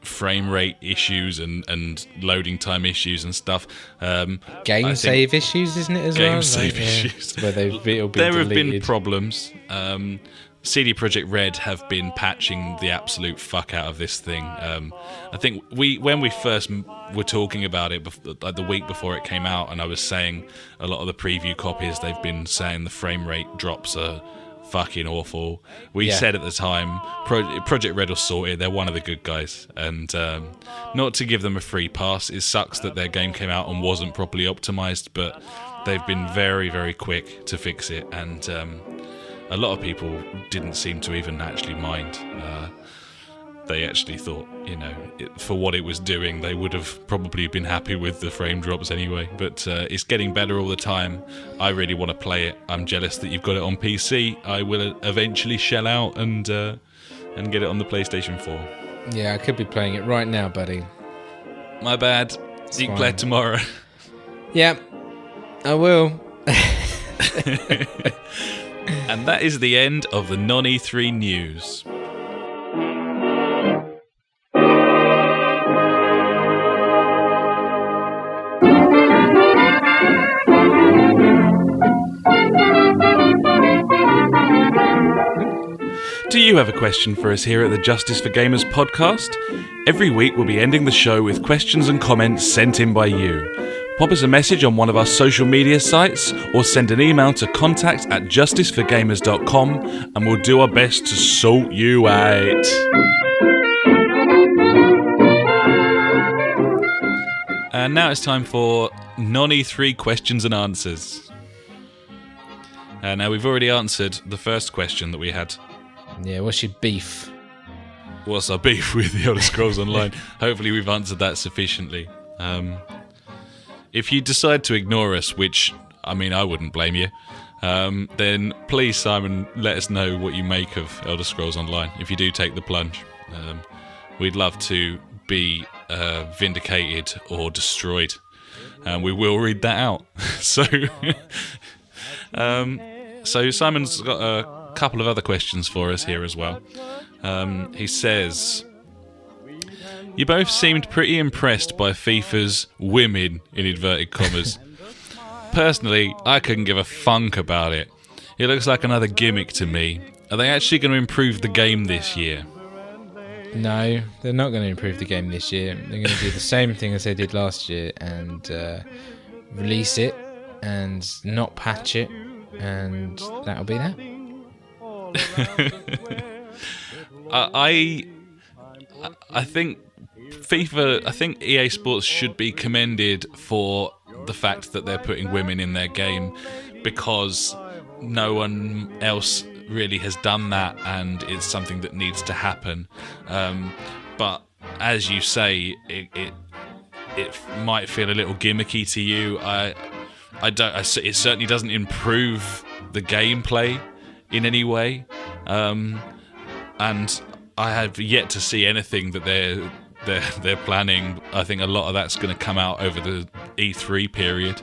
frame rate issues and loading time issues and stuff. Game save issues, isn't it, as well? Game save issues. Where it'll be there have deleted. been problems. CD Projekt Red have been patching the absolute fuck out of this thing. I think when we first were talking about it like the week before it came out, and I was saying a lot of the preview copies, they've been saying the frame rate drops are fucking awful. We said at the time, Project Red will sort it. They're one of the good guys, and not to give them a free pass. It sucks that their game came out and wasn't properly optimized, but they've been very, very quick to fix it, and a lot of people didn't seem to even actually mind. They actually thought, for what it was doing, they would have probably been happy with the frame drops anyway. But it's getting better all the time. I really want to play it. I'm jealous that you've got it on PC. I will eventually shell out and get it on the PlayStation 4. Yeah, I could be playing it right now, buddy. My bad. You can play it tomorrow. Yeah, I will. And that is the end of the non-E3 news. Do you have a question for us here at the Justice for Gamers podcast? Every week we'll be ending the show with questions and comments sent in by you. Pop us a message on one of our social media sites or send an email to contact@justiceforgamers.com and we'll do our best to sort you out. And now it's time for non-E3 questions and answers. Now we've already answered the first question that we had. Yeah, what's your beef? What's our beef with the Elder Scrolls Online? Hopefully we've answered that sufficiently. If you decide to ignore us, which, I wouldn't blame you, then please, Simon, let us know what you make of Elder Scrolls Online, if you do take the plunge. We'd love to be vindicated or destroyed, and we will read that out. So Simon's got a couple of other questions for us here as well. He says, you both seemed pretty impressed by FIFA's women, in inverted commas. Personally, I couldn't give a funk about it. It looks like another gimmick to me. Are they actually going to improve the game this year? No, they're not going to improve the game this year. They're going to do the same thing as they did last year and release it and not patch it, and that'll be that. I think EA Sports should be commended for the fact that they're putting women in their game, because no one else really has done that, and it's something that needs to happen. But as you say, it might feel a little gimmicky to you. It certainly doesn't improve the gameplay in any way, and I have yet to see anything that they're planning. I think a lot of that's going to come out over the E3 period.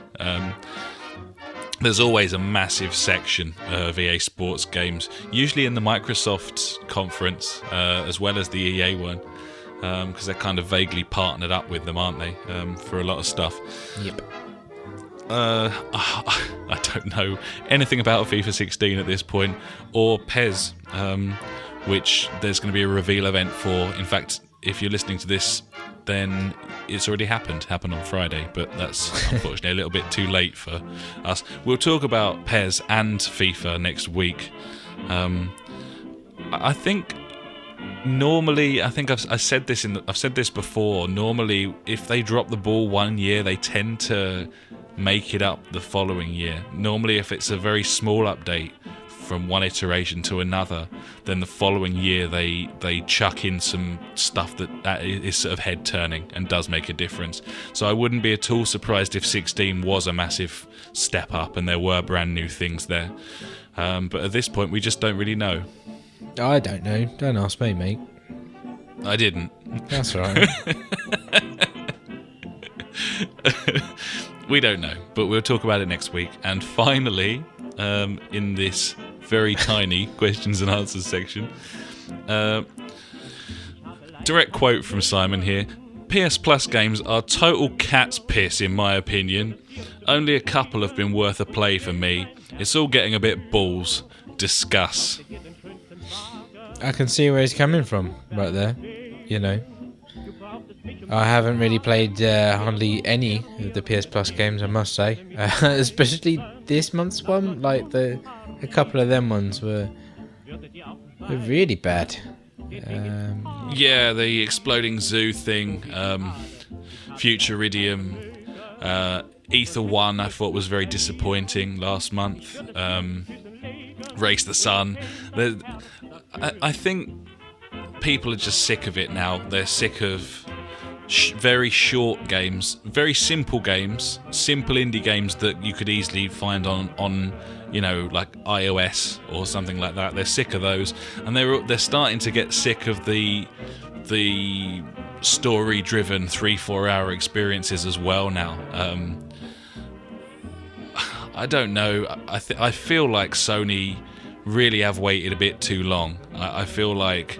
There's always a massive section of EA Sports games, usually in the Microsoft conference, as well as the EA one, because they're kind of vaguely partnered up with them, aren't they, for a lot of stuff. Yep. I don't know anything about FIFA 16 at this point, or PES, which there's going to be a reveal event for. In fact, if you're listening to this, then it's already happened on Friday, but that's unfortunately a little bit too late for us. We'll talk about PES and FIFA next week. I think normally, I've said this before. Normally, if they drop the ball one year, they tend to make it up the following year. Normally, if it's a very small update from one iteration to another, then the following year they chuck in some stuff that is sort of head turning and does make a difference. So I wouldn't be at all surprised if 16 was a massive step up and there were brand new things there. But at this point, we just don't really know. I don't know. Don't ask me, mate. I didn't. That's all right. We don't know, but we'll talk about it next week. And finally, in this very tiny questions and answers section, direct quote from Simon here: PS Plus games are total cat's piss in my opinion. Only a couple have been worth a play for me. It's all getting a bit balls. Discuss. I can see where he's coming from right there, you know. I haven't really played hardly any of the PS Plus games, I must say. Especially this month's one. Like, a couple of them ones were really bad. Yeah, the Exploding Zoo thing, Futuridium, Ether 1 I thought was very disappointing last month. Race the Sun. I think people are just sick of it now. They're sick of very short games, very simple games, simple indie games that you could easily find on you know, like iOS or something like that. They're sick of those, and they're starting to get sick of the story-driven 3-4 hour experiences as well now. I don't know. I feel like Sony really have waited a bit too long. I feel like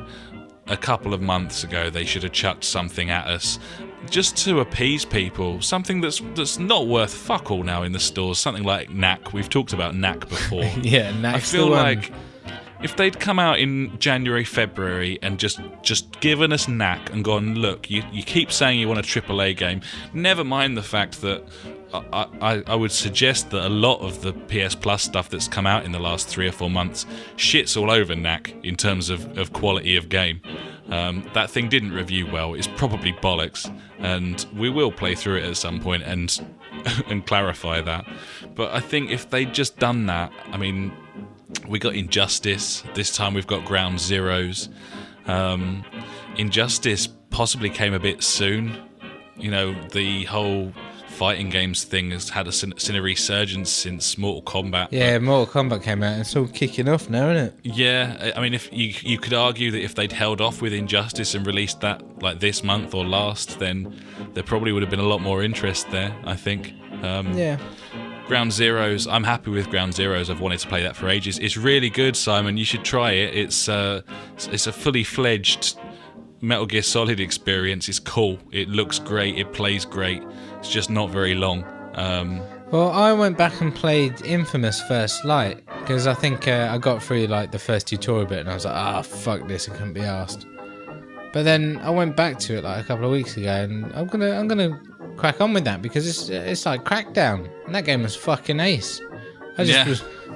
a couple of months ago they should have chucked something at us just to appease people, something that's not worth fuck all now in the stores, something like Knack. We've talked about Knack before. Yeah, Knack's I feel the one. like if they'd come out in January, February and just given us Knack and gone, look, you keep saying you want a AAA game, never mind the fact that I would suggest that a lot of the PS Plus stuff that's come out in the last 3 or 4 months shits all over Knack in terms of quality of game. That thing didn't review well. It's probably bollocks, and we will play through it at some point and clarify that. But I think if they'd just done that, I mean, we got Injustice. This time we've got Ground Zeroes. Injustice possibly came a bit soon. You know, the whole fighting games thing has had a resurgence since Mortal Kombat. Yeah, Mortal Kombat came out and it's all kicking off now, isn't it? Yeah, I mean, if you could argue that if they'd held off with Injustice and released that like this month or last, then there probably would have been a lot more interest there, I think. Yeah. Ground Zeroes, I'm happy with Ground Zeroes. I've wanted to play that for ages. It's really good, Simon. You should try it. It's a fully fledged Metal Gear Solid experience. It's cool. It looks great. It plays great. It's just not very long. Well, I went back and played Infamous First Light because I think I got through like the first tutorial bit and I was like, fuck this, I couldn't be arsed. But then I went back to it like a couple of weeks ago, and I'm gonna crack on with that because it's like Crackdown, and that game was fucking ace. I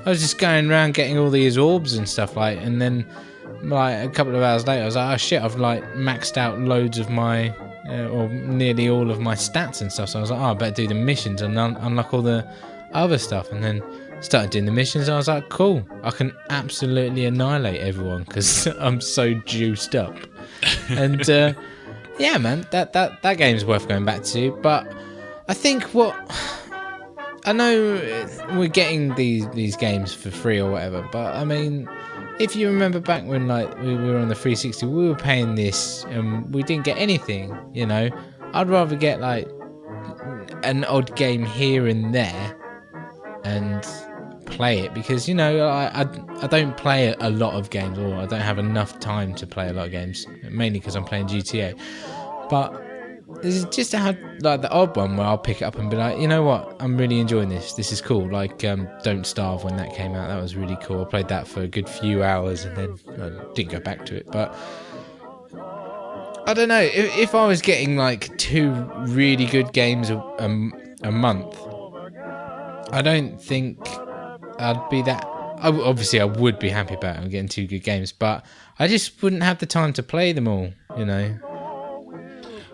was just going around getting all these orbs and stuff and then like a couple of hours later, I was like, oh shit, I've like maxed out loads of my, or nearly all of my stats and stuff. So I was like, oh, I better do the missions and unlock all the other stuff. And then started doing the missions. And I was like, cool, I can absolutely annihilate everyone because I'm so juiced up. And yeah, man, that game's worth going back to. But I think I know we're getting these games for free or whatever, but I mean, if you remember back when like we were on the 360, we were paying this and we didn't get anything, you know. I'd rather get like an odd game here and there and play it, because you know I don't play a lot of games, or I don't have enough time to play a lot of games, mainly because I'm playing GTA. But this is just like the odd one where I'll pick it up and be like, you know what, I'm really enjoying this. This is cool. Like Don't Starve, when that came out, that was really cool. I played that for a good few hours and then I didn't go back to it. But I don't know, if I was getting like 2 really good games a month, I don't think I'd be that. Obviously, I would be happy about it. I'm getting 2 good games, but I just wouldn't have the time to play them all, you know.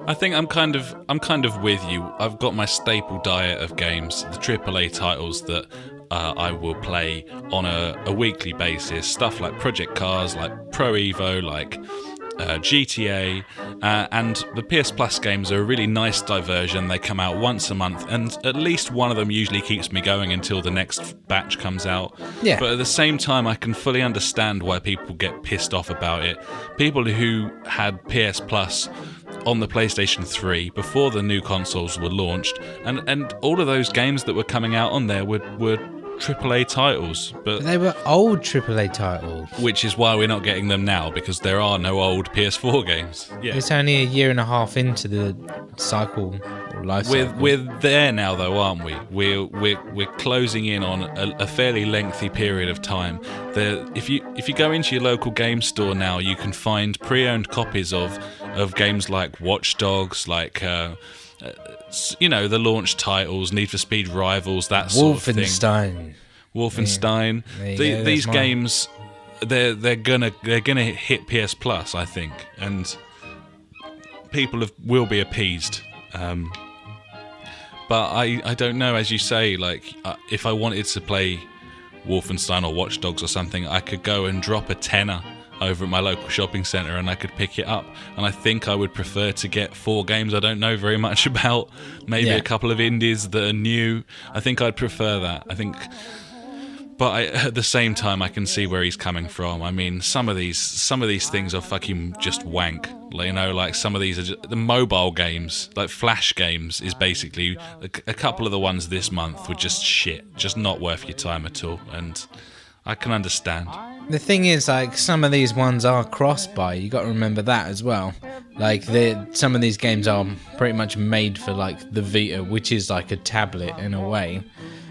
I think I'm kind of with you. I've got my staple diet of games, the AAA titles that I will play on a weekly basis. Stuff like Project Cars, like Pro Evo, like GTA, and the PS Plus games are a really nice diversion. They come out once a month, and at least one of them usually keeps me going until the next batch comes out. Yeah. But at the same time, I can fully understand why people get pissed off about it. People who had PS Plus on the PlayStation 3 before the new consoles were launched, and all of those games that were coming out on there were AAA titles, but they were old AAA titles, which is why we're not getting them now, because there are no old PS4 games. Yeah, it's only a year and a half into the cycle or life cycle. We're there now, though, aren't we? We're closing in on a fairly lengthy period of time. If you go into your local game store now, you can find pre-owned copies of games like Watch Dogs, like you know, the launch titles, Need for Speed Rivals, that sort of thing. Wolfenstein. Yeah. These games, they're gonna hit PS Plus, I think, and people will be appeased. But I don't know, as you say, like if I wanted to play Wolfenstein or Watch Dogs or something, I could go and drop a tenner over at my local shopping centre and I could pick it up. And I think I would prefer to get 4 games I don't know very much about, maybe a couple of indies that are new. I think I'd prefer that. But at the same time, I can see where he's coming from. I mean, some of these things are fucking just wank. You know, like some of these are just, the mobile games, like Flash games, is basically a couple of the ones this month were just shit, just not worth your time at all. And I can understand. The thing is, like, some of these ones are cross-buy. You got to remember that as well. Like, some of these games are pretty much made for, like, the Vita, which is like a tablet in a way.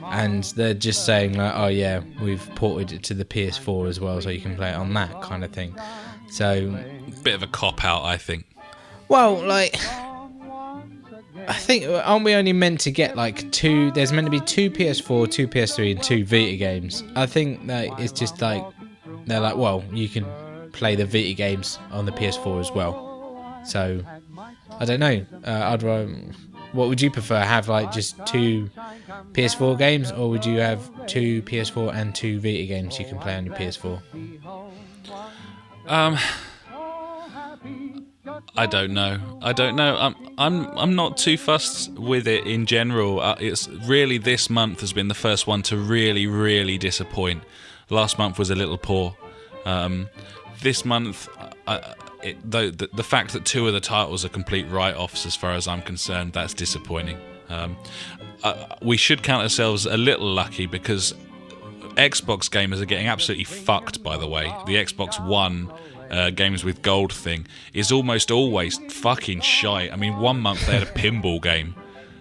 And they're just saying, like, oh yeah, we've ported it to the PS4 as well, so you can play it on that kind of thing. So, bit of a cop-out, I think. Well, like, I think, aren't we only meant to get like 2? There's meant to be 2 PS4, 2 PS3, and 2 Vita games. I think that it's just like, they're like, well, you can play the Vita games on the PS4 as well. So, I don't know. What would you prefer? Have like just 2 PS4 games, or would you have 2 PS4 and 2 Vita games you can play on your PS4? I don't know. I'm not too fussed with it in general. It's really, this month has been the first one to really, really disappoint. Last month was a little poor. This month, the fact that 2 of the titles are complete write-offs, as far as I'm concerned, that's disappointing. We should count ourselves a little lucky, because Xbox gamers are getting absolutely fucked, by the way. The Xbox One games with gold thing is almost always fucking shite. I mean, one month they had a pinball game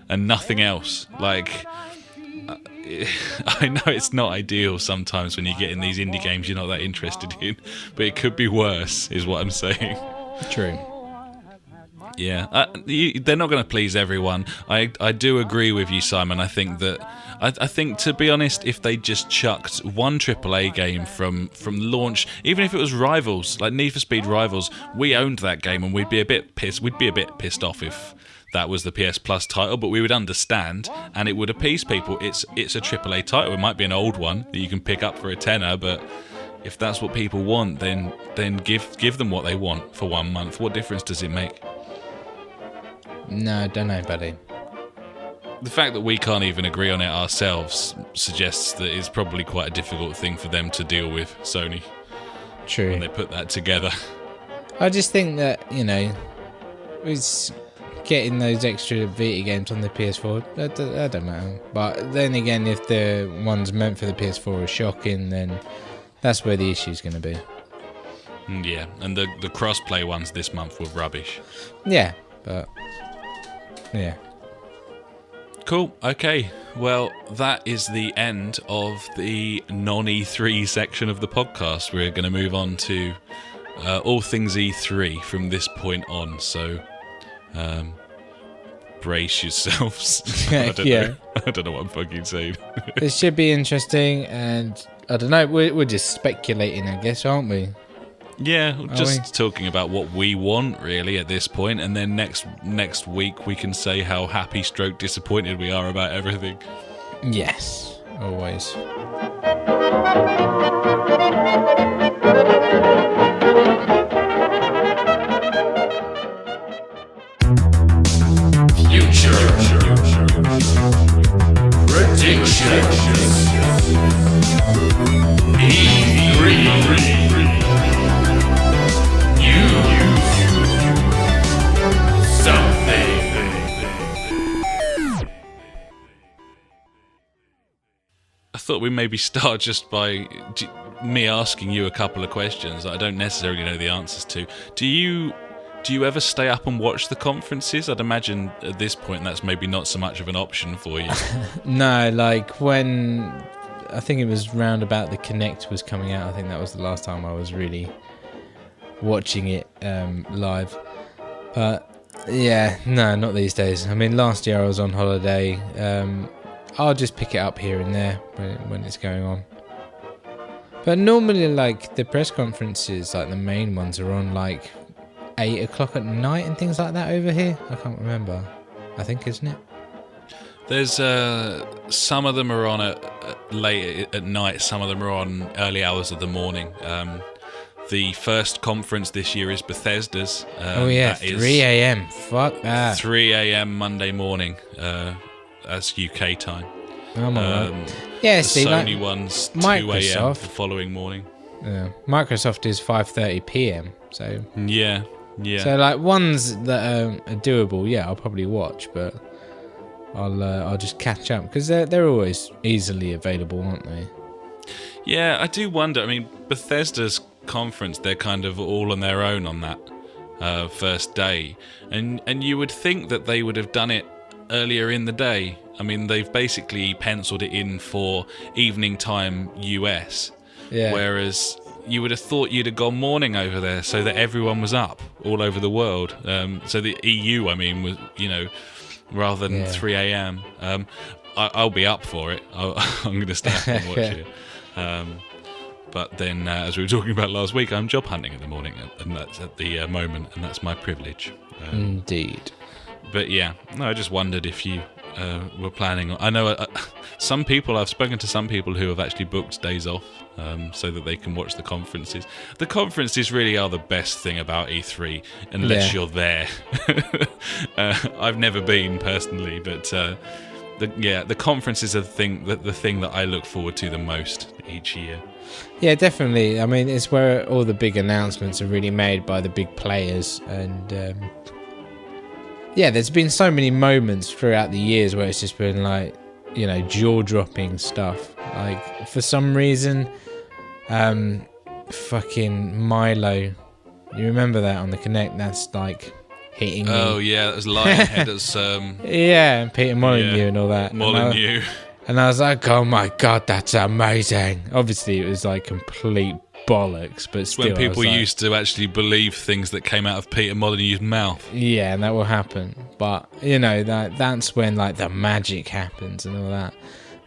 and nothing else. Like, I know it's not ideal sometimes when you get in these indie games you're not that interested in, but it could be worse, is what I'm saying. True. Yeah, they're not going to please everyone. I do agree with you, Simon. I think that I think, to be honest, if they just chucked one AAA game from launch, even if it was Rivals, like Need for Speed Rivals, we owned that game and we'd be a bit pissed. We'd be a bit pissed off if that was the PS Plus title, but we would understand and it would appease people. It's a AAA title. It might be an old one that you can pick up for a tenner, but if that's what people want, then give them what they want for 1 month. What difference does it make? No, I don't know, buddy. The fact that we can't even agree on it ourselves suggests that it's probably quite a difficult thing for them to deal with, Sony. True. When they put that together. I just think that, it's getting those extra Vita games on the PS4, that don't matter. But then again, if the ones meant for the PS4 are shocking, then that's where the issue's going to be. Yeah, and the cross-play ones this month were rubbish. Yeah, but... yeah. Cool. Okay. Well, that is the end of the non-E3 section of the podcast. We're going to move on to all things E3 from this point on. So, brace yourselves. I don't know. I don't know what I'm fucking saying. This should be interesting, and I don't know. We're just speculating, I guess, aren't we? Yeah, just talking about what we want, really, at this point, and then next week we can say how happy stroke disappointed we are about everything. Yes, always. Future predictions. E3. I thought we'd maybe start just by me asking you a couple of questions that I don't necessarily know the answers to. Do you ever stay up and watch the conferences? I'd imagine at this point that's maybe not so much of an option for you. No, like when I think it was round about the Kinect was coming out, I think that was the last time I was really watching it live. But yeah, no, not these days. I mean, last year I was on holiday. I'll just pick it up here and there when it's going on. But normally, like, the press conferences, like the main ones, are on like 8 o'clock at night and things like that over here. I can't remember. I think, isn't it? There's some of them are on at late at night. Some of them are on early hours of the morning. The first conference this year is Bethesda's. Oh yeah, 3 a.m. Fuck that. 3 a.m. Monday morning. That's UK time. Oh my god. Yeah, the see, Sony like, one's 2 Microsoft, a.m. the following morning. Yeah, Microsoft is 5:30 p.m. So yeah. So like ones that are doable, yeah, I'll probably watch, but I'll just catch up because they're always easily available, aren't they? Yeah, I do wonder. I mean, Bethesda's conference, they're kind of all on their own on that first day, and you would think that they would have done it earlier in the day. I mean, they've basically penciled it in for evening time US, whereas you would have thought you'd have gone morning over there so that everyone was up all over the world. So the EU, I mean, was, rather than 3 a.m. I'll be up for it. I'm going to stay up and watch it. But then, as we were talking about last week, I'm job hunting in the morning, and that's at the moment, and that's my privilege. Indeed. But yeah, no, I just wondered if you were planning on... I know some people, I've spoken to some people who have actually booked days off so that they can watch the conferences. The conferences really are the best thing about E3, unless you're there. I've never been personally, but the conferences are the thing that I look forward to the most each year. Yeah, definitely. I mean, it's where all the big announcements are really made by the big players, and there's been so many moments throughout the years where it's just been like, jaw-dropping stuff. Like, for some reason, fucking Milo, you remember that on the Kinect? That's like hitting me. Oh yeah, that was Lionhead's. And Peter Molyneux and all that. Molyneux. And I was like, oh my god, that's amazing. Obviously, it was like complete bollocks, but still. When people I was like, used to actually believe things that came out of Peter Molyneux's mouth. yeah, and that will happen. But you know that's when like the magic happens and all that.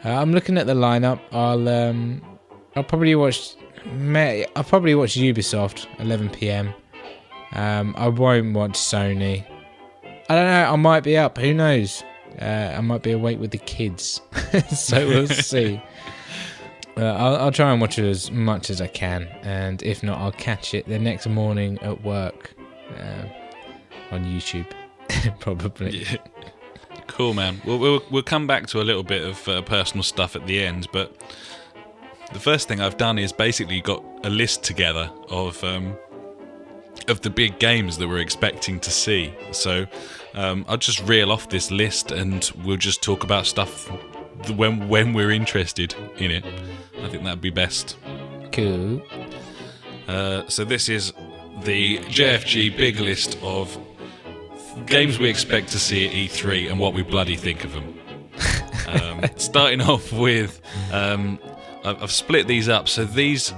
I'm looking at the lineup. I'll probably watch Ubisoft 11 p.m. I won't watch Sony. I don't know. I might be up. Who knows? I might be awake with the kids, so we'll see. I'll try and watch it as much as I can, and if not, I'll catch it the next morning at work on YouTube, probably. Yeah. Cool, man. We'll come back to a little bit of personal stuff at the end, but the first thing I've done is basically got a list together of the big games that we're expecting to see. So I'll just reel off this list, and we'll just talk about stuff when we're interested in it. I think that'd be best. Cool. So this is the JfG big list of games we expect to see at E3 and what we bloody think of them. Starting off with, I've split these up. So these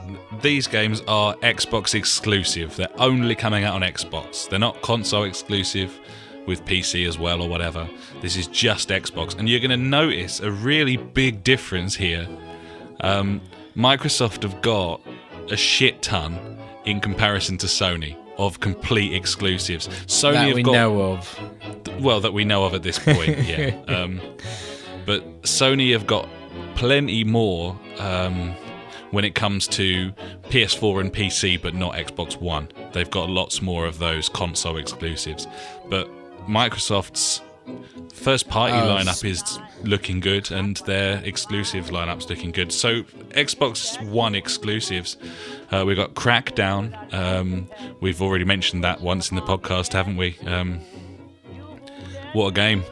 games are Xbox exclusive. They're only coming out on Xbox. They're not console exclusive with PC as well or whatever. This is just Xbox, and you're going to notice a really big difference here. Microsoft have got a shit ton in comparison to Sony of complete exclusives. Sony That have we got, know of. well, that we know of at this point, yeah. But Sony have got plenty more when it comes to PS4 and PC, but not Xbox One. They've got lots more of those console exclusives. But Microsoft's first-party lineup is looking good, and their exclusive lineup's looking good. So Xbox One exclusives, we've got Crackdown. We've already mentioned that once in the podcast, haven't we? What a game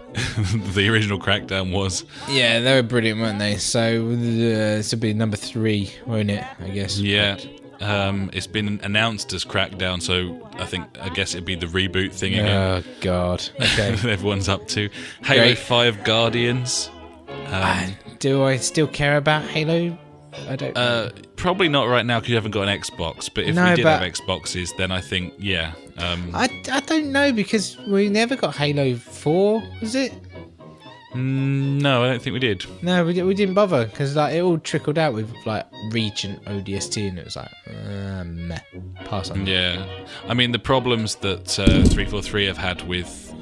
the original Crackdown was. Yeah, they were brilliant, weren't they? So this will be number 3, won't it? I guess. Yeah. It's been announced as Crackdown, so I guess it'd be the reboot thing again. Oh God. Okay. Everyone's up to Halo Great. 5 Guardians. Do I still care about Halo? I don't. Probably not right now because you haven't got an Xbox. But if No, we did but- have Xboxes, then I think I don't know, because we never got Halo 4, was it? No, I don't think we did. No, we didn't bother, because like it all trickled out with like Reach and ODST, and it was like meh. Pass on. Yeah, I mean the problems that 343 have had with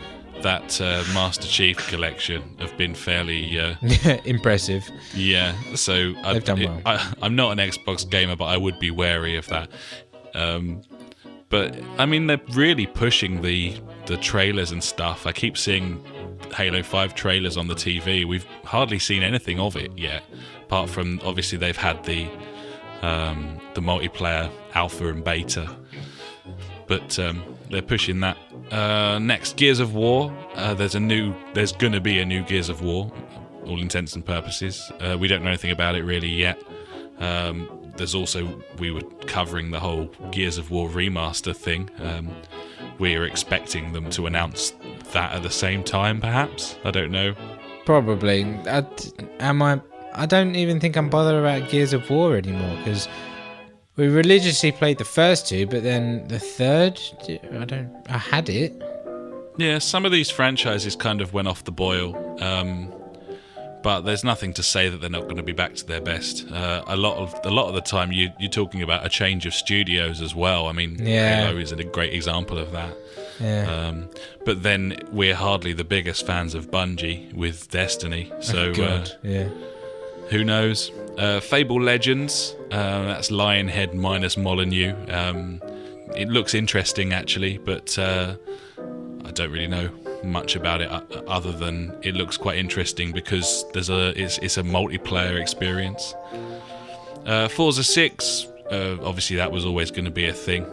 that Master Chief collection have been fairly Impressive. yeah. So They've done well. I'm not an Xbox gamer, but I would be wary of that. But I mean they're really pushing the trailers and stuff. I keep seeing Halo 5 trailers on the TV. We've hardly seen anything of it yet, apart from obviously they've had the multiplayer alpha and beta, but they're pushing that. Next, Gears of War. There's gonna be a new Gears of War, all intents and purposes. We don't know anything about it really yet. There's also, we were covering the whole Gears of War remaster thing. We're expecting them to announce that at the same time, perhaps. I don't know. Probably. I don't even think I'm bothered about Gears of War anymore, because we religiously played the first 2, but then the third, I had it. Yeah, some of these franchises kind of went off the boil, but there's nothing to say that they're not going to be back to their best. A lot of the time, you're talking about a change of studios as well. I mean, Yeah. Halo is a great example of that. Yeah. But then we're hardly the biggest fans of Bungie with Destiny, so God. Yeah. who knows? Fable Legends, that's Lionhead minus Molyneux. It looks interesting actually, but I don't really know much about it other than it looks quite interesting because it's a multiplayer experience. Forza 6, obviously that was always going to be a thing.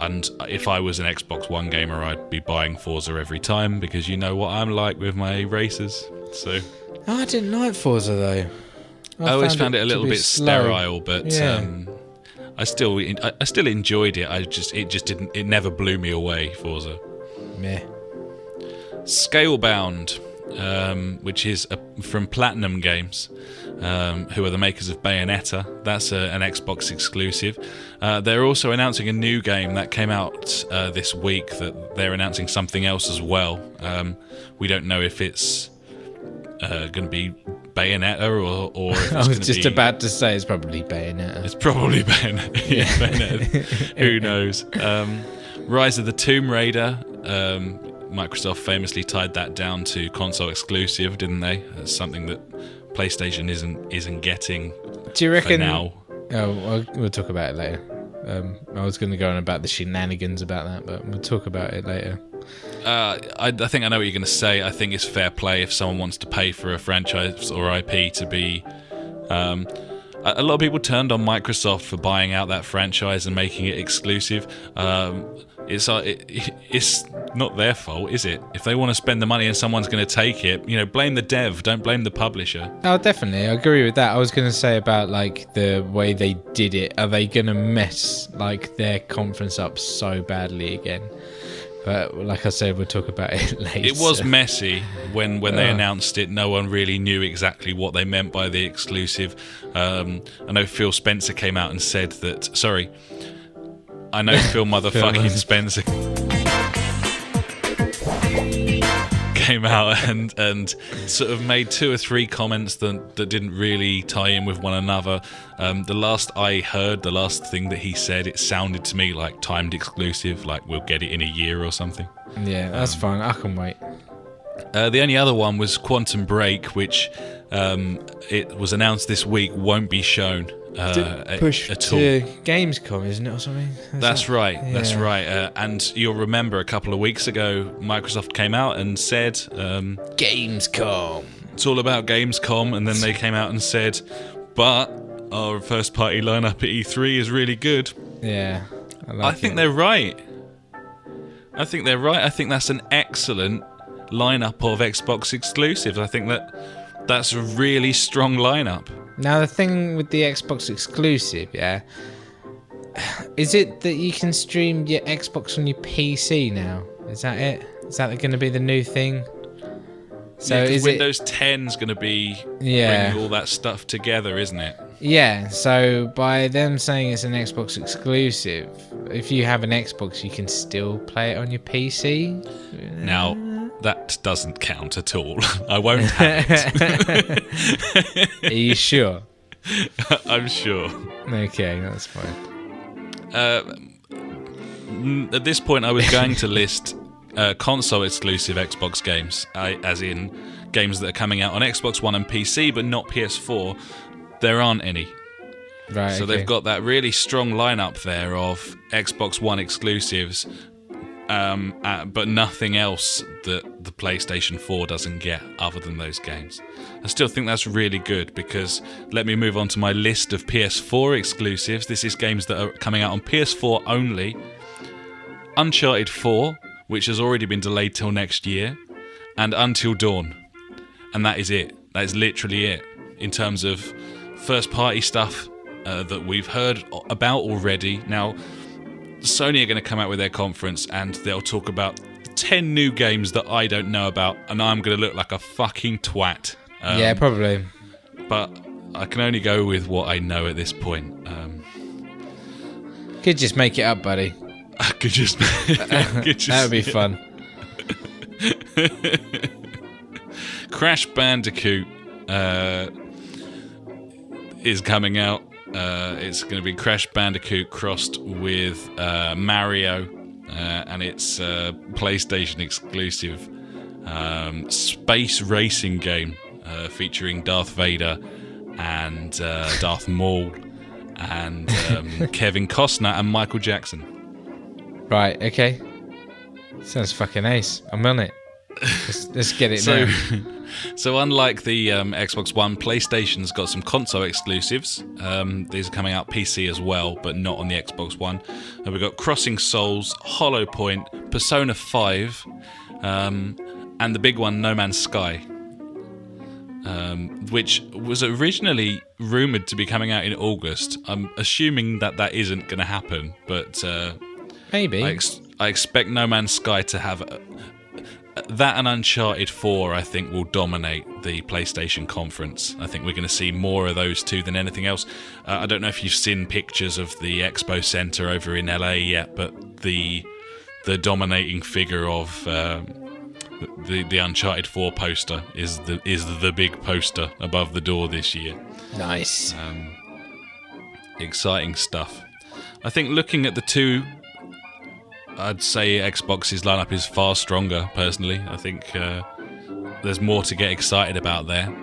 And if I was an Xbox One gamer, I'd be buying Forza every time because you know what I'm like with my races. So I didn't like Forza though. I always found it a to little be bit slow. sterile, but Yeah. I still enjoyed it. It never blew me away. Forza. Meh. Scalebound. which is from Platinum Games, who are the makers of Bayonetta. That's an Xbox exclusive. They're also announcing a new game that came out this week, that they're announcing something else as well. We don't know if it's going to be Bayonetta or if I was just about to say it's probably Bayonetta. It's probably Bayonetta. Yeah, Bayonetta. Who knows? Rise of the Tomb Raider. Microsoft famously tied that down to console exclusive, didn't they? That's something that PlayStation isn't getting. Do you reckon? For now. Oh, we'll talk about it later. I was going to go on about the shenanigans about that, but we'll talk about it later. I think I know what you're going to say. I think it's fair play if someone wants to pay for a franchise or IP to be. A lot of people turned on Microsoft for buying out that franchise and making it exclusive. It's not their fault, is it? If they want to spend the money and someone's going to take it, blame the dev. Don't blame the publisher. Oh, definitely, I agree with that. I was going to say about the way they did it. Are they going to mess their conference up so badly again? But like I said, we'll talk about it later. It was messy when they announced it. No one really knew exactly what they meant by the exclusive. I know Phil Spencer came out and said that. Sorry, I know Phil motherfucking Spencer came out and sort of made 2 or 3 comments that didn't really tie in with one another. The last I heard, the last thing that he said, it sounded to me like timed exclusive, like we'll get it in a year or something. Yeah, that's fine. I can wait. The only other one was Quantum Break, which it was announced this week won't be shown push at all. To Gamescom, isn't it, or something? That's right. And you'll remember a couple of weeks ago, Microsoft came out and said, Gamescom. It's all about Gamescom, and then they came out and said, but our first-party lineup at E3 is really good. Yeah, I think they're right. I think that's an excellent lineup of Xbox exclusives. I think that's a really strong lineup. Now, the thing with the Xbox exclusive, is it that you can stream your Xbox on your PC now? Is that it? Is that going to be the new thing? So is Windows 10's going to be bringing all that stuff together, isn't it? Yeah, so by them saying it's an Xbox exclusive, if you have an Xbox, you can still play it on your PC? Now, that doesn't count at all. I won't have it. Are you sure? I'm sure. Okay, that's fine. At this point, I was going to list console-exclusive Xbox games, as in games that are coming out on Xbox One and PC, but not PS4. There aren't any. Right. So they've got that really strong lineup there of Xbox One exclusives, but nothing else that the PlayStation 4 doesn't get other than those games. I still think that's really good, because let me move on to my list of PS4 exclusives. This is games that are coming out on PS4 only. Uncharted 4, which has already been delayed till next year, and Until Dawn. And that is it. That is literally it in terms of first-party stuff that we've heard about already. Now, Sony are going to come out with their conference and they'll talk about 10 new games that I don't know about, and I'm going to look like a fucking twat. Yeah, probably. But I can only go with what I know at this point. Could just make it up, buddy. I could just... That would be fun. Crash Bandicoot is coming out. It's going to be Crash Bandicoot crossed with Mario, and it's a PlayStation exclusive space racing game featuring Darth Vader and Darth Maul and Kevin Costner and Michael Jackson. Right, okay. Sounds fucking ace. I'm on it. Let's get it now. So unlike the Xbox One, PlayStation's got some console exclusives. These are coming out PC as well, but not on the Xbox One. We've got Crossing Souls, Hollow Point, Persona 5, and the big one, No Man's Sky, which was originally rumoured to be coming out in August. I'm assuming that isn't going to happen, but maybe. I expect No Man's Sky to have that and Uncharted 4, I think, will dominate the PlayStation conference. I think we're going to see more of those two than anything else. I don't know if you've seen pictures of the Expo Center over in LA yet, but the dominating figure of the Uncharted 4 poster is the big poster above the door this year. Nice. Exciting stuff. I think looking at the two, I'd say Xbox's lineup is far stronger, personally. I think there's more to get excited about there.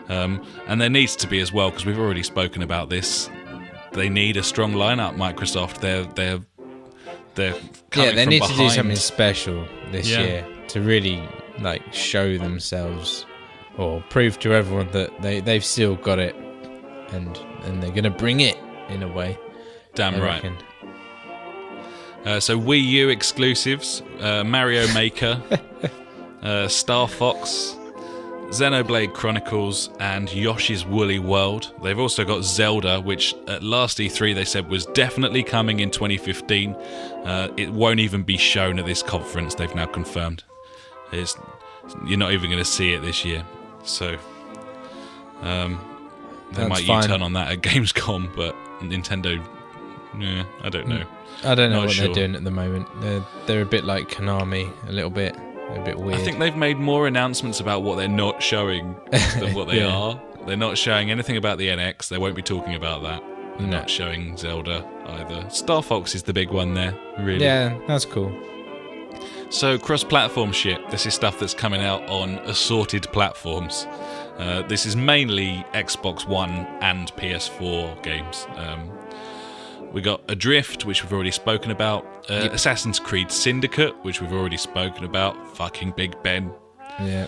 And there needs to be as well, because we've already spoken about this. They need a strong lineup, Microsoft. They're coming they from need behind. to do something special this year to really show themselves or prove to everyone that they've still got it, and they're going to bring it in a way. Damn right. So Wii U exclusives, Mario Maker, Star Fox, Xenoblade Chronicles, and Yoshi's Woolly World. They've also got Zelda, which at last E3 they said was definitely coming in 2015. It won't even be shown at this conference, they've now confirmed. You're not even going to see it this year. So they might U-turn on that at Gamescom, but Nintendo, I don't know. I don't know Not what sure. they're doing at the moment. They're a bit like Konami, a little bit. They're a bit weird. I think they've made more announcements about what they're not showing than what they are. They're not showing anything about the NX. They won't be talking about that. They're not showing Zelda either. Star Fox is the big one there, really. Yeah, that's cool. So cross-platform shit. This is stuff that's coming out on assorted platforms. This is mainly Xbox One and PS4 games. We got Adrift, which we've already spoken about. Assassin's Creed Syndicate, which we've already spoken about. Fucking Big Ben. Yeah.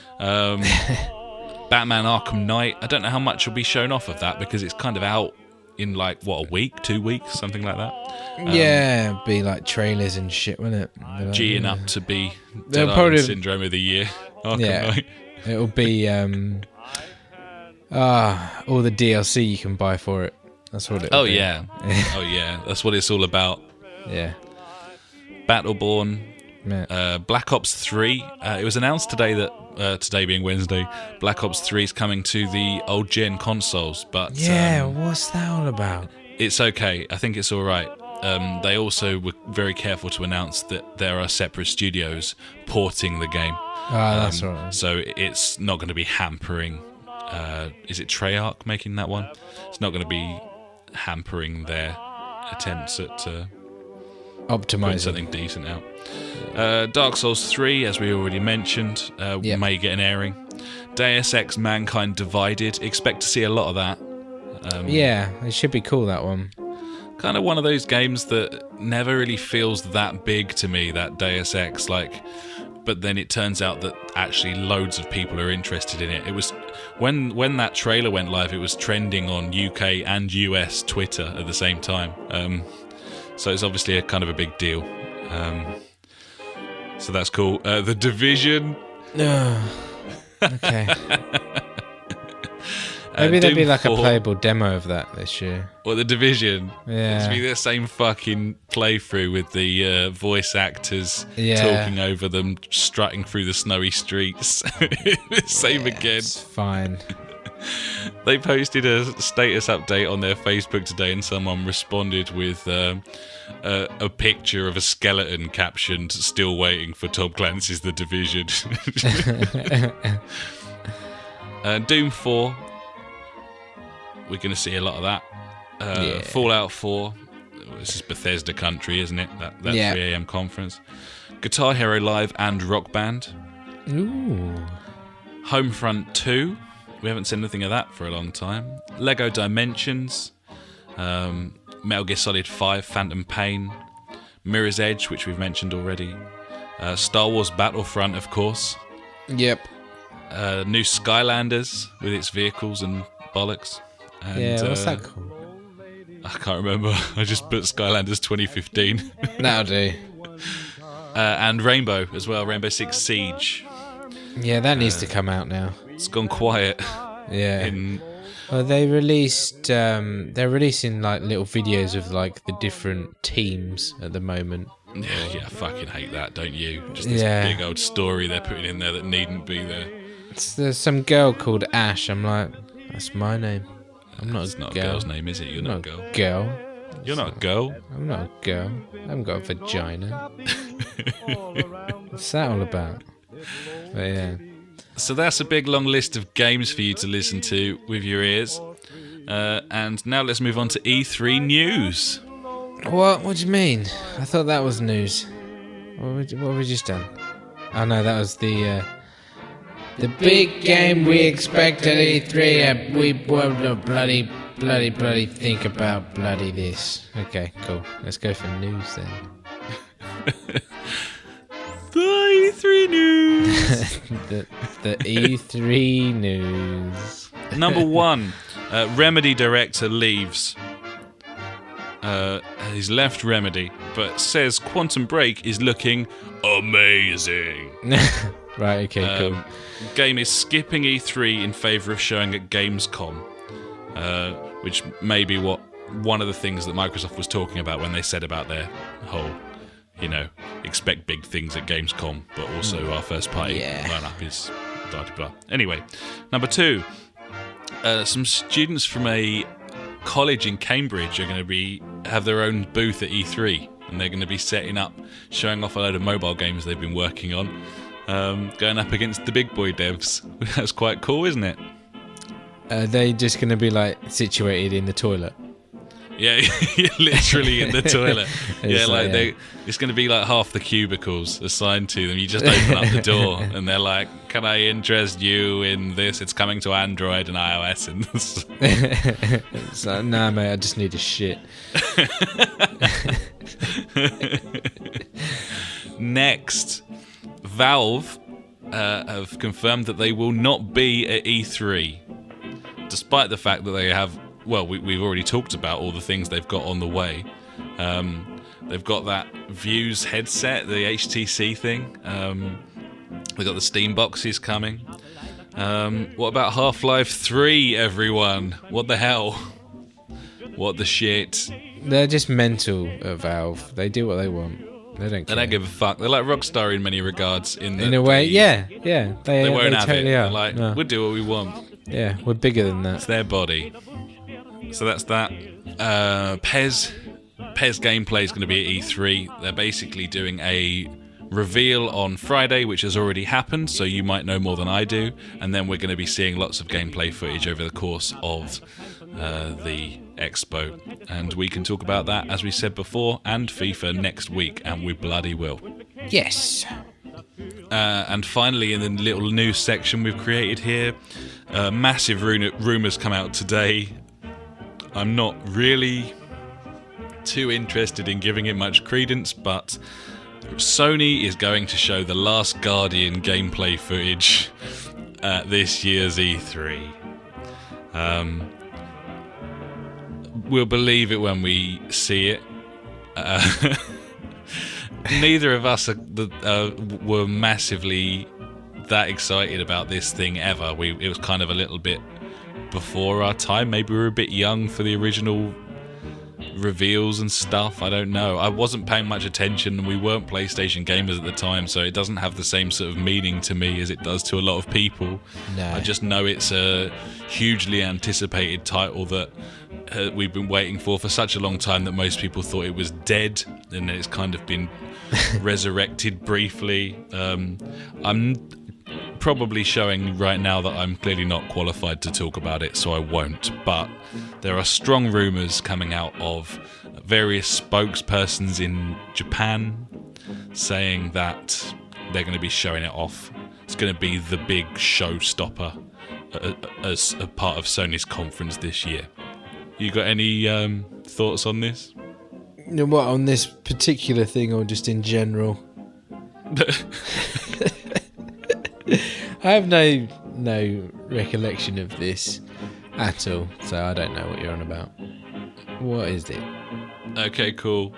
Batman Arkham Knight. I don't know how much will be shown off of that because it's kind of out in a week, 2 weeks, something like that. It'd be like trailers and shit, wouldn't it? G'ing up to be They'll Dead probably- Island Syndrome of the Year. Arkham Knight. It'll be all the DLC you can buy for it. That's what it. Oh yeah. Oh yeah. That's what it's all about. Yeah. Battleborn. Yeah. Black Ops 3. It was announced today that today being Wednesday, Black Ops 3 is coming to the old gen consoles. But What's that all about? it's okay. I think it's all right. They also were very careful to announce that there are separate studios porting the game. That's all right. So it's not going to be hampering. Is it Treyarch making that one? It's not going to be hampering their attempts at putting Optimizing. something decent out. Dark Souls 3, as we already mentioned, may get an airing. Deus Ex Mankind Divided. Expect to see a lot of that. It should be cool, that one. Kind of one of those games that never really feels that big to me, that Deus Ex, but then it turns out that actually loads of people are interested in it. It was when that trailer went live, it was trending on UK and US Twitter at the same time. So it's obviously a kind of a big deal. So that's cool. The Division. Okay. Maybe there'll be Doom a 4. playable demo of that this year. Or The Division. Yeah. It's be the same fucking playthrough with the voice actors talking over them, strutting through the snowy streets. Same again. It's fine. They posted a status update on their Facebook today, and someone responded with a picture of a skeleton captioned "Still waiting for Tom Clancy's The Division." Doom 4. We're going to see a lot of that. Fallout 4. This is Bethesda country, isn't it? That 3 a.m. conference. Guitar Hero Live and Rock Band. Ooh. Homefront 2. We haven't seen anything of that for a long time. Lego Dimensions. Metal Gear Solid 5 Phantom Pain. Mirror's Edge, which we've mentioned already. Star Wars Battlefront, of course. Yep. New Skylanders with its vehicles and bollocks. And, what's that called? I can't remember. I just put Skylanders 2015. That'll do. And Rainbow as well. Rainbow Six Siege. Yeah, that needs to come out now. It's gone quiet Yeah. in Well, they released. They're releasing like little videos of like the different teams at the moment. Yeah, I fucking hate that, don't you? Just this big old story they're putting in there that needn't be there. There's some girl called Ash. I'm like, that's my name. I'm not. It's not girl. a girl's name, is it? You're not a girl. Girl. You're not a girl. I'm not a girl. I haven't got a vagina. What's that all about? But yeah. So that's a big long list of games for you to listen to with your ears. And now let's move on to E3 news. What do you mean? I thought that was news. What have we just done? Oh no, that was the big game we expect at E3 and we bloody think about bloody this. Okay, cool. Let's go for news then. The E3 news. the E3 news. Number 1, Remedy director leaves. He's left Remedy, but says Quantum Break is looking amazing. Right, okay, cool. Game is skipping E3 in favour of showing at Gamescom, which may be one of the things that Microsoft was talking about when they said about their whole, expect big things at Gamescom, but also our first party lineup is blah blah blah. Anyway, number 2, some students from a college in Cambridge are going to have their own booth at E3, and they're going to be setting up, showing off a load of mobile games they've been working on, going up against the big boy devs. That's quite cool, isn't it? Are they just going to be like situated in the toilet? Yeah, literally in the toilet. It's going to be like half the cubicles assigned to them. You just open up the door and they're like, "Can I interest you in this? It's coming to Android and iOS." And it's like, nah, mate, I just need a shit. Next, Valve have confirmed that they will not be at E3, despite the fact that they have. Well, we've already talked about all the things they've got on the way. They've got that Views headset, the HTC thing. They've got the Steam boxes coming. What about Half-Life 3, everyone? What the hell? What the shit? They're just mental at Valve. They do what they want. They don't care. They don't give a fuck. They're like Rockstar in many regards. In a way, yeah. They won't have totally it. Are. They're like, we'll do what we want. Yeah, we're bigger than that. It's their body. So that's that. PES gameplay is going to be at E3. They're basically doing a reveal on Friday, which has already happened, so you might know more than I do. And then we're going to be seeing lots of gameplay footage over the course of the expo. And we can talk about that, as we said before, and FIFA next week, and we bloody will. Yes. And finally, in the little news section we've created here, massive rumours come out today. I'm not really too interested in giving it much credence, but Sony is going to show The Last Guardian gameplay footage at this year's E3. We'll believe it when we see it. Neither of us were massively that excited about this thing ever. It was kind of a little bit before our time. Maybe we were a bit young for the original reveals and stuff. I don't know. I wasn't paying much attention, and we weren't PlayStation gamers at the time, so it doesn't have the same sort of meaning to me as it does to a lot of people. No. I just know it's a hugely anticipated title that we've been waiting for such a long time that most people thought it was dead, and it's kind of been resurrected briefly. I'm probably showing right now that I'm clearly not qualified to talk about it, so I won't. But there are strong rumours coming out of various spokespersons in Japan saying that they're going to be showing it off. It's going to be the big showstopper as a part of Sony's conference this year. You got any thoughts on this? What, on this particular thing or just in general? I have no recollection of this at all, so I don't know what you're on about. What is it? Okay, cool.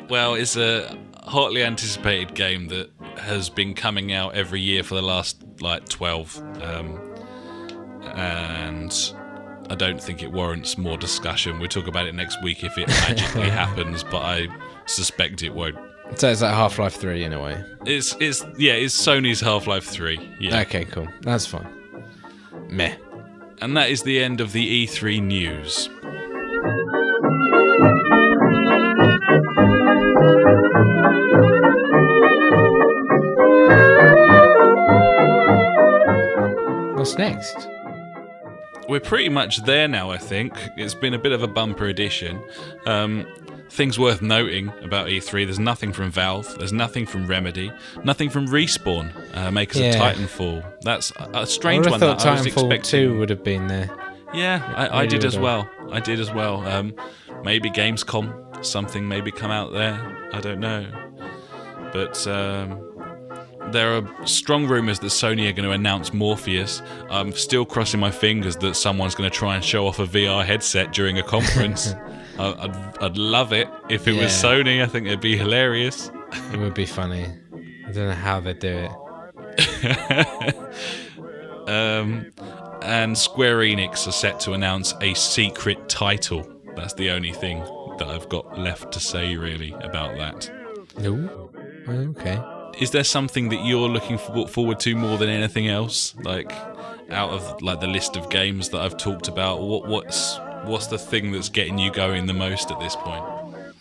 Well, it's a hotly anticipated game that has been coming out every year for the last 12. and I don't think it warrants more discussion. We'll talk about it next week if it magically happens, but I suspect it won't. So it's like Half-Life 3 in a way. It's Sony's Half-Life 3. Yeah. Okay, cool. That's fine. Meh. And that is the end of the E3 news. What's next? We're pretty much there now, I think. It's been a bit of a bumper edition. Things worth noting about E3, there's nothing from Valve, there's nothing from Remedy, nothing from Respawn, makers of Titanfall. That's a strange one that I was expecting. Titanfall 2 would have been there. Yeah, I did as well. Maybe Gamescom, something maybe come out there. I don't know. But there are strong rumours that Sony are going to announce Morpheus. I'm still crossing my fingers that someone's going to try and show off a VR headset during a conference. I'd love it if it was Sony. I think it'd be hilarious. It would be funny. I don't know how they'd do it. And Square Enix are set to announce a secret title. That's the only thing that I've got left to say really about that. No. Okay. Is there something that you're looking forward to more than anything else? Like, out of like the list of games that I've talked about, what's the thing that's getting you going the most at this point?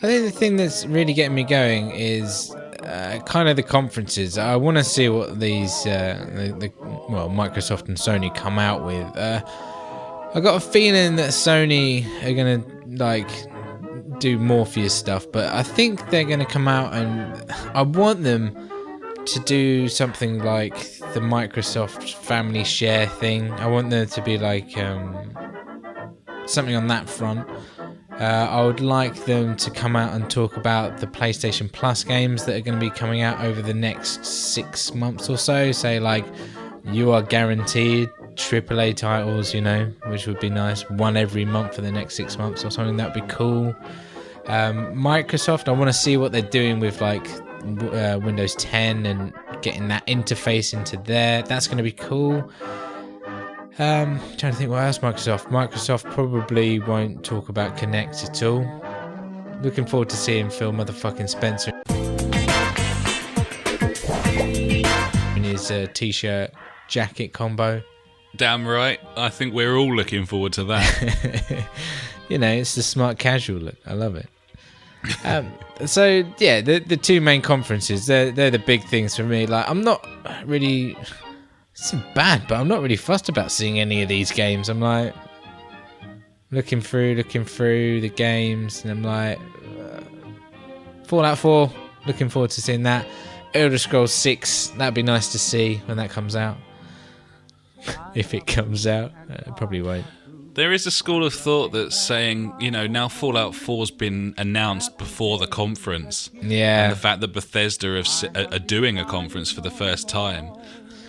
I think the thing that's really getting me going is kind of the conferences. I want to see what these, Microsoft and Sony come out with. I got a feeling that Sony are going to do Morpheus stuff, but I think they're going to come out and I want them to do something like the Microsoft Family Share thing. I want there to be like something on that front. I would like them to come out and talk about the PlayStation Plus games that are going to be coming out over the next 6 months or so. Say like, you are guaranteed AAA titles, which would be nice. One every month for the next 6 months or something. That would be cool. Microsoft, I want to see what they're doing with like Windows 10 and getting that interface into there. That's going to be cool. Trying to think what else Microsoft probably won't talk about Kinect at all. Looking forward to seeing Phil motherfucking Spencer in his t-shirt jacket combo. Damn right. I think we're all looking forward to that. It's the smart casual look. I love it. So yeah, the two main conferences, they're the big things for me. Like, I'm not really, it's bad, but I'm not really fussed about seeing any of these games. I'm like looking through the games, and I'm like Fallout 4, looking forward to seeing that. Elder Scrolls 6, that'd be nice to see when that comes out. If it comes out, it probably won't. There is a school of thought that's saying, now Fallout 4's been announced before the conference. Yeah. And the fact that Bethesda are doing a conference for the first time.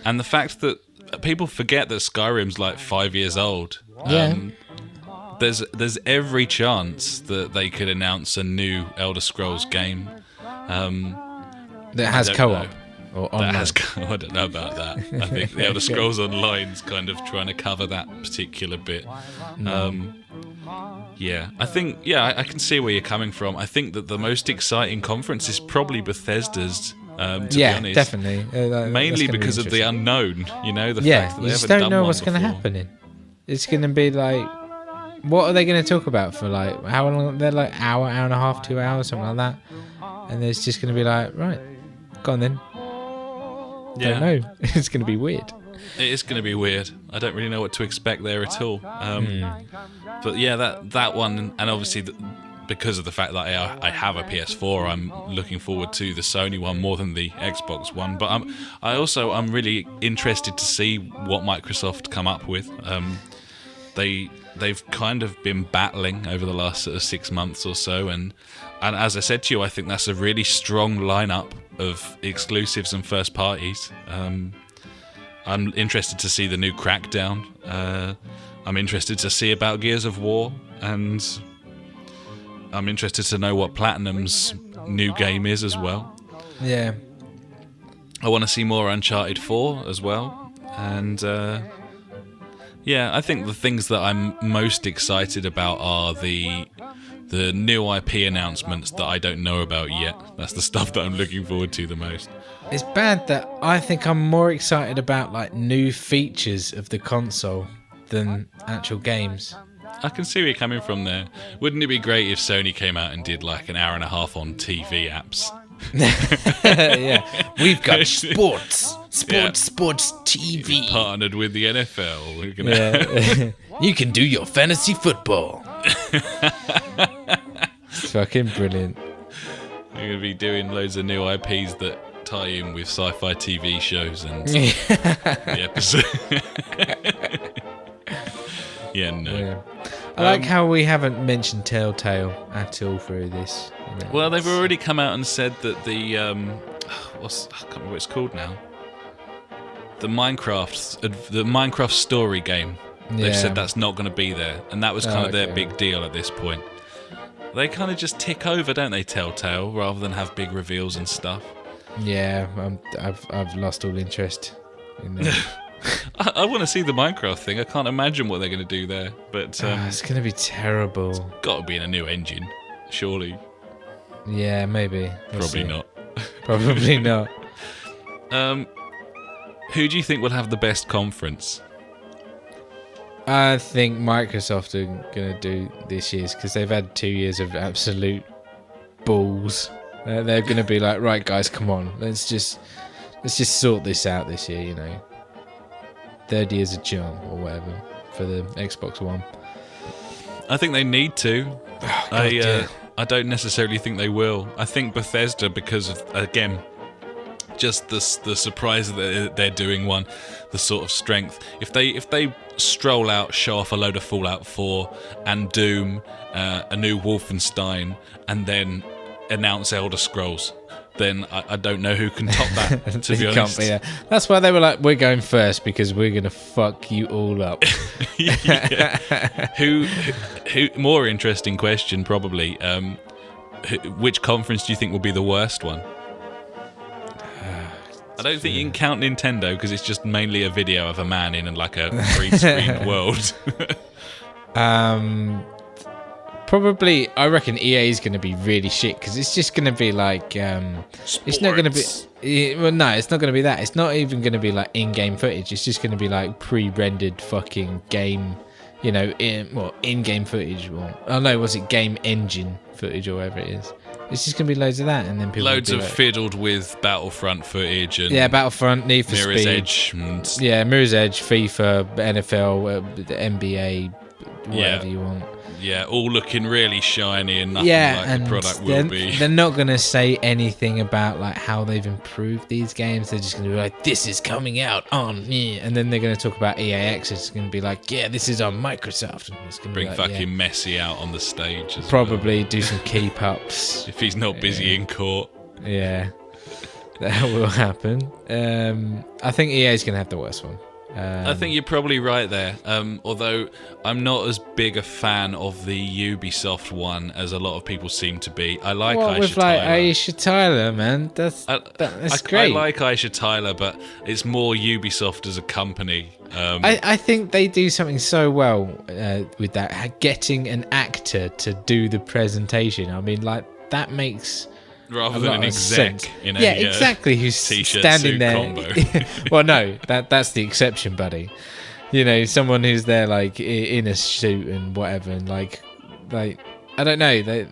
And the fact that people forget that Skyrim's like 5 years old. Yeah. There's every chance that they could announce a new Elder Scrolls game. That has co-op. Or online. I don't know about that. I think the Elder Scrolls Online's kind of trying to cover that particular bit. I can see where you're coming from. I think that the most exciting conference is probably Bethesda's. To be honest, definitely. Mainly because of the unknown. The fact that they you just don't know what's going to happen. It's going to be like, what are they going to talk about for like how long? They're like hour and a half, 2 hours, something like that. And it's just going to be like, right, go on then. Don't know. It's going to be weird. It is going to be weird. I don't really know what to expect there at all. But yeah, that one, and obviously because of the fact that I have a PS4, I'm looking forward to the Sony one more than the Xbox one. But I'm really interested to see what Microsoft come up with. They've kind of been battling over the last sort of 6 months or so, and as I said to you, I think that's a really strong lineup of exclusives and first parties. I'm interested to see the new Crackdown. I'm interested to see about Gears of War, and I'm interested to know what Platinum's new game is as well. Yeah. I want to see more Uncharted 4 as well, and Yeah, I think the things that I'm most excited about are the new IP announcements that I don't know about yet. That's the stuff that I'm looking forward to the most. It's bad that I think I'm more excited about like new features of the console than actual games. I can see where you're coming from there. Wouldn't it be great if Sony came out and did like an hour and a half on TV apps? Yeah, we've got sports TV. Partnered with the NFL. We're gonna Yeah. You can do your fantasy football. It's fucking brilliant. We're going to be doing loads of new IPs that tie in with sci-fi TV shows and the episode. Yeah, no. Yeah. I like how we haven't mentioned Telltale at all through this. Well, they've already come out and said that the I can't remember what it's called now. The Minecraft story game. They've said that's not going to be there, and that was kind of their big deal at this point. They kind of just tick over, don't they, Telltale, rather than have big reveals and stuff. Yeah, I've lost all interest in that. I want to see the Minecraft thing. I can't imagine what they're going to do there, but it's going to be terrible. It's got to be in a new engine, surely. Yeah, maybe. Probably not. Probably not. Who do you think will have the best conference? I think Microsoft are going to do this year's because they've had 2 years of absolute balls. They're going to be like, right, guys, come on, let's just sort this out this year. You know, 3rd year's a charm or whatever for the Xbox One. I think they need to. Oh, God, I don't necessarily think they will. I think Bethesda, because of, again, just the surprise that they're doing one, the sort of strength. If they stroll out, show off a load of Fallout 4 and Doom, a new Wolfenstein, and then announce Elder Scrolls, then I don't know who can top that, to be honest. Yeah. That's why they were like, we're going first because we're going to fuck you all up. Who? More interesting question, probably. Which conference do you think will be the worst one? I don't think you can count Nintendo because it's just mainly a video of a man in like a green-screen world. Probably, I reckon EA is going to be really shit because it's just going to be like, it's not going to be. Well, no, it's not going to be that. It's not even going to be like in-game footage. It's just going to be like pre-rendered fucking game, you know, in-game footage. Was it game engine footage or whatever it is? It's just going to be loads of that, and then people loads of fiddled with Battlefront footage and Battlefront, Need for Mirror's Speed, Edge, and Mirror's Edge, FIFA, NFL, the NBA, whatever you want. Yeah, all looking really shiny and nothing like the product will be. They're not going to say anything about like how they've improved these games. They're just going to be like, this is coming out on me. And then they're going to talk about EAX. It's going to be like, yeah, this is on Microsoft. And it's going to bring be like, fucking Messi out on the stage as probably well. Do some keep-ups. If he's not busy in court. Yeah, that will happen. I think EA is going to have the worst one. I think you're probably right there. Although I'm not as big a fan of the Ubisoft one as a lot of people seem to be. I like Aisha Tyler. Aisha Tyler, man. That's great. I like Aisha Tyler, but it's more Ubisoft as a company. I think they do something so well with that, getting an actor to do the presentation. I mean, like that makes. Rather than an exec in a exactly, who's t-shirt standing there. combo. Well, no, that's the exception, buddy. You know, someone who's there like in a suit and whatever, and like I don't know,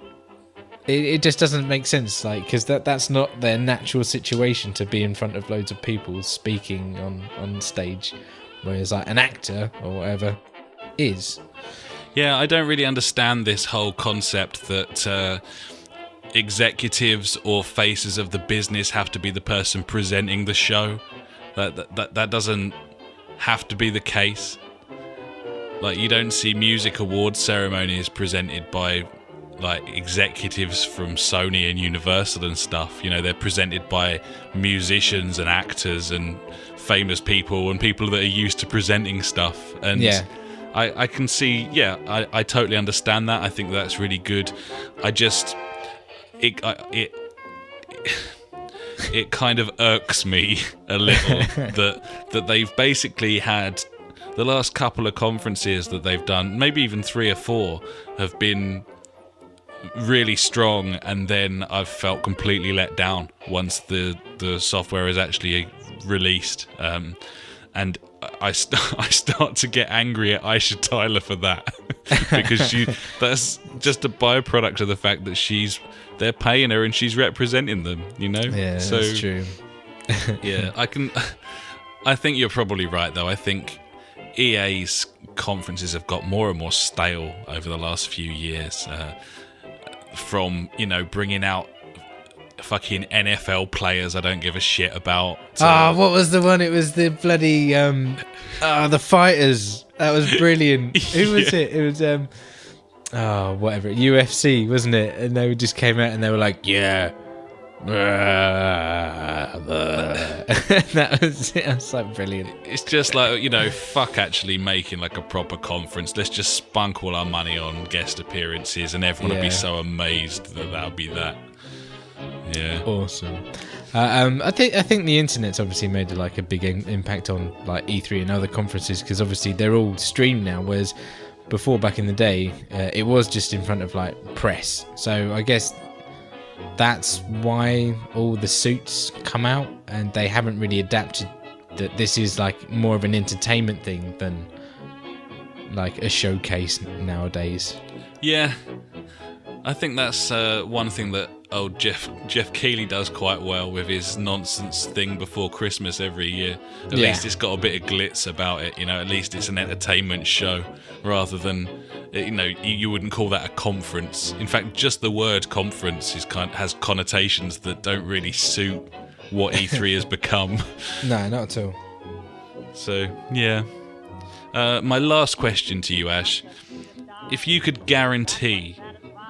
it just doesn't make sense, like because that's not their natural situation to be in front of loads of people speaking on stage, whereas like an actor or whatever is. Yeah, I don't really understand this whole concept that. Executives or faces of the business have to be the person presenting the show. That doesn't have to be the case. Like you don't see music awards ceremonies presented by like executives from Sony and Universal and stuff. You know, they're presented by musicians and actors and famous people and people that are used to presenting stuff. And I can see, I totally understand that. I think that's really good. I just it kind of irks me a little that they've basically had the last couple of conferences that they've done, maybe even 3 or 4, have been really strong, and then I've felt completely let down once the software is actually released. And I start to get angry at Aisha Tyler for that because that's just a byproduct of the fact that they're paying her and she's representing them, you know? Yeah, that's true. Yeah, I think you're probably right though. I think EA's conferences have got more and more stale over the last few years. From, bringing out fucking NFL players I don't give a shit about. What was the one? It was the bloody the fighters. That was brilliant. Who was it? It was whatever, UFC, wasn't it? And they just came out and they were like, yeah. That was it. That's like brilliant. It's just like, fuck actually making like a proper conference. Let's just spunk all our money on guest appearances and everyone will be so amazed that that'll be that. Yeah. Awesome. I think the internet's obviously made like a big impact on like E3 and other conferences, because obviously they're all streamed now, whereas before, back in the day, it was just in front of like press. So I guess that's why all the suits come out, and they haven't really adapted that this is like more of an entertainment thing than like a showcase nowadays. Yeah, I think that's one thing that Jeff Keighley does quite well with his nonsense thing before Christmas every year. At least it's got a bit of glitz about it, at least it's an entertainment show rather than, you wouldn't call that a conference. In fact, just the word conference has connotations that don't really suit what E3 has become. No, not at all. So, yeah. My last question to you, Ash. If you could guarantee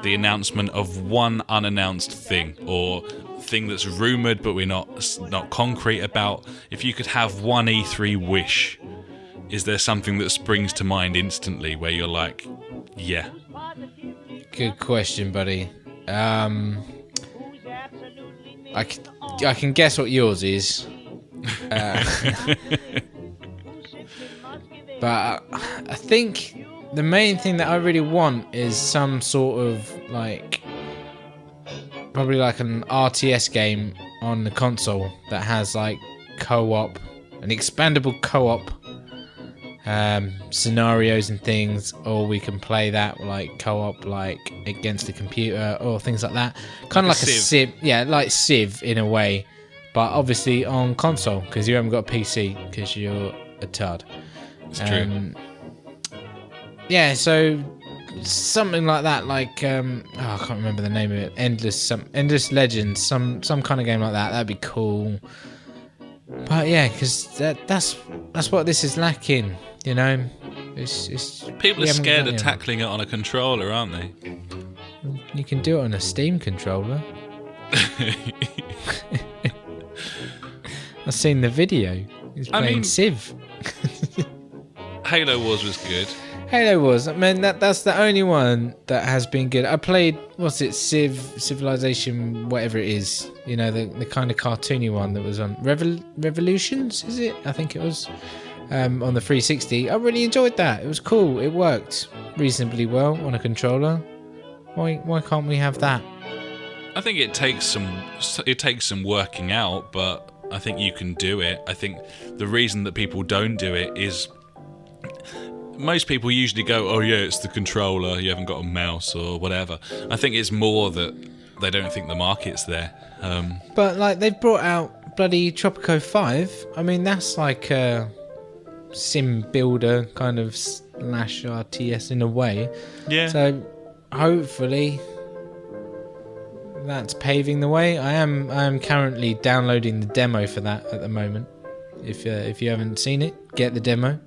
the announcement of one unannounced thing, or thing that's rumoured but we're not concrete about, if you could have one E3 wish, is there something that springs to mind instantly where you're like, yeah? Good question, buddy. I can guess what yours is. But I think the main thing that I really want is some sort of like, probably like an RTS game on the console that has like co-op, an expandable co-op scenarios and things, or we can play that like co-op like against the computer or things like that. Kind of like a Civ. Yeah, like Civ in a way, but obviously on console because you haven't got a PC because you're a tard. It's true. Yeah, so something like that, like I can't remember the name of it. Endless Legends, some kind of game like that. That'd be cool. But yeah, because that's what this is lacking. It's people are scared of tackling it on a controller, aren't they? You can do it on a Steam controller. I've seen the video. He's playing Civ. Halo Wars was good. Halo Wars. I mean, that's the only one that has been good. I played, Civilization, whatever it is. The kind of cartoony one that was on Revolutions, is it? I think it was. On the 360. I really enjoyed that. It was cool. It worked reasonably well on a controller. Why can't we have that? I think it takes some working out, but I think you can do it. I think the reason that people don't do it is most people usually go, oh yeah, it's the controller, you haven't got a mouse or whatever. I think it's more that they don't think the market's there. But like they've brought out bloody Tropico 5. I mean, that's like a sim builder kind of / RTS in a way. Yeah. So hopefully that's paving the way. I am currently downloading the demo for that at the moment. If you haven't seen it, get the demo.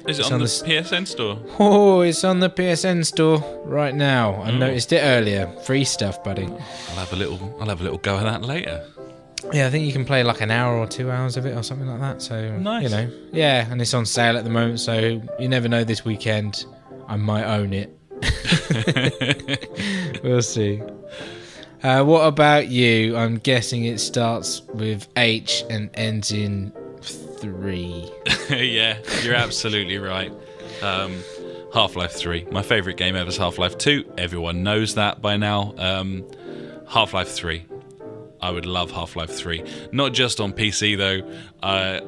Is it on the PSN store? Oh, it's on the PSN store right now. I noticed it earlier. Free stuff, buddy. I'll have a little go at that later. Yeah, I think you can play like an hour or 2 hours of it or something like that. So nice. Yeah, and it's on sale at the moment. So you never know. This weekend, I might own it. We'll see. What about you? I'm guessing it starts with H and ends in 3. Yeah, you're absolutely right. Half-Life 3. My favourite game ever is Half-Life 2. Everyone knows that by now. Half-Life 3. I would love Half-Life 3. Not just on PC though. I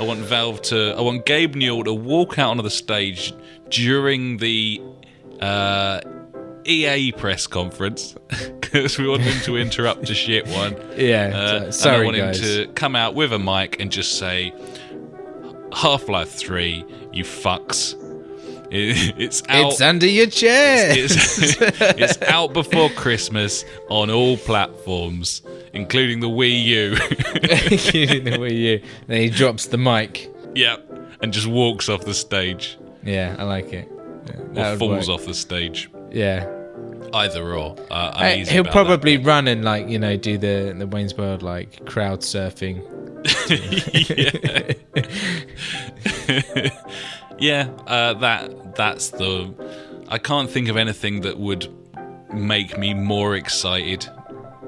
want Gabe Newell to walk out onto the stage during the EA press conference, because we want him to interrupt a shit one. Yeah, and I sorry want guys. him to come out with a mic and just say, Half-Life 3, you fucks. It's out. It's under your chair. It's out before Christmas on all platforms, including the Wii U. Including the Wii U. Then he drops the mic. Yeah, and just walks off the stage. Yeah, I like it. Yeah, Or falls off the stage. Yeah. Either or. I'm easy He'll about probably run and do the Wayne's World crowd surfing. Yeah, that's the. I can't think of anything that would make me more excited,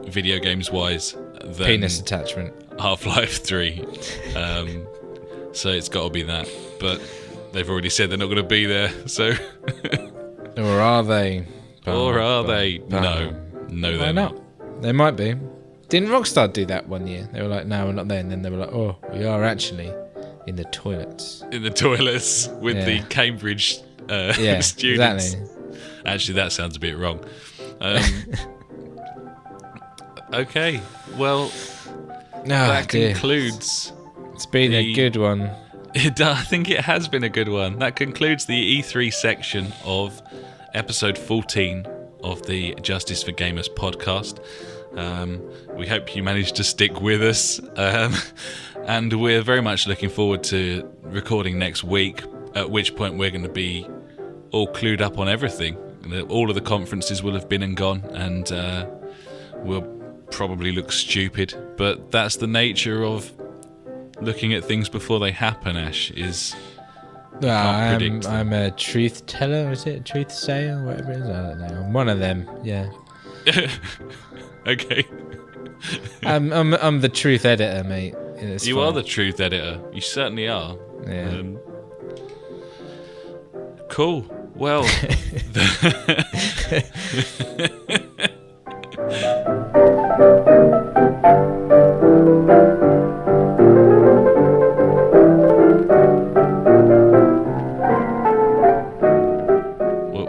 video games wise, than Penis attachment. Half-Life 3. So it's got to be that. But they've already said they're not going to be there. So. Or are they? Or are they? No, they're Why not? They might be. Didn't Rockstar do that one year? They were like, no, we're not there. And then they were like, oh, we are actually in the toilets. In the toilets with the Cambridge students. Exactly. Actually, that sounds a bit wrong. Okay, well, that concludes. It's been a good one. I think it has been a good one. That concludes the E3 section of episode 14 of the Justice for Gamers podcast. We hope you managed to stick with us. And we're very much looking forward to recording next week, at which point we're going to be all clued up on everything. All of the conferences will have been and gone, and we'll probably look stupid. But that's the nature of looking at things before they happen, Ash, is... I'm a truth teller, is it? Truth sayer, whatever it is? I don't know. I'm one of them, yeah. Okay. I'm the truth editor, mate. You are the truth editor. You certainly are. Yeah. Cool. Well.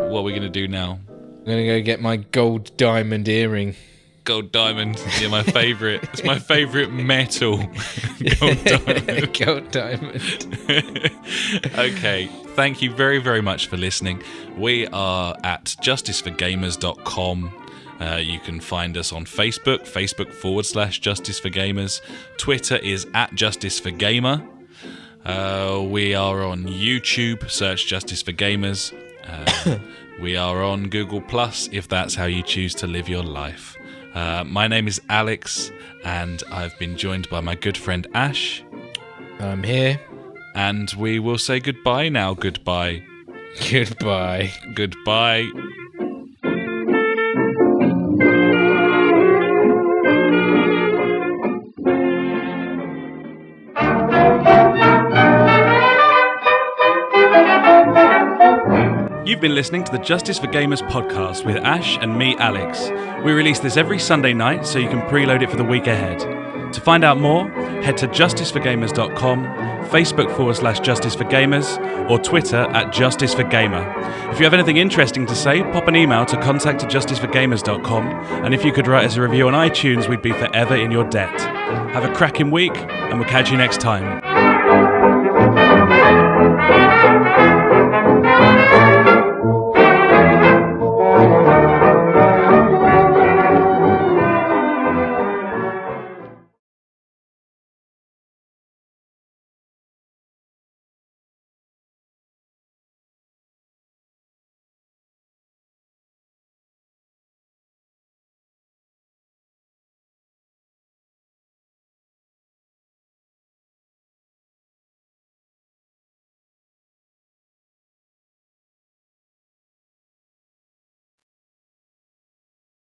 What are we going to do now? I'm going to go get my gold diamond earring. Gold diamond. Yeah, my favourite. It's my favourite metal. Gold diamond. Gold diamond. Okay. Thank you very, very much for listening. We are at justiceforgamers.com. You can find us on Facebook, Facebook.com/JusticeForGamers. Twitter is @JusticeForGamer. We are on YouTube, search Justice for Gamers. We are on Google Plus, if that's how you choose to live your life. My name is Alex, and I've been joined by my good friend Ash. I'm here. And we will say goodbye now. Goodbye. Goodbye. Goodbye. You've been listening to the Justice for Gamers podcast with Ash and me, Alex. We release this every Sunday night, so you can preload it for the week ahead. To find out more, head to justiceforgamers.com, Facebook.com/JusticeForGamers, or Twitter @JusticeForGamer. If you have anything interesting to say, pop an email to contact@justiceforgamers.com, and if you could write us a review on iTunes, we'd be forever in your debt. Have a cracking week, and we'll catch you next time.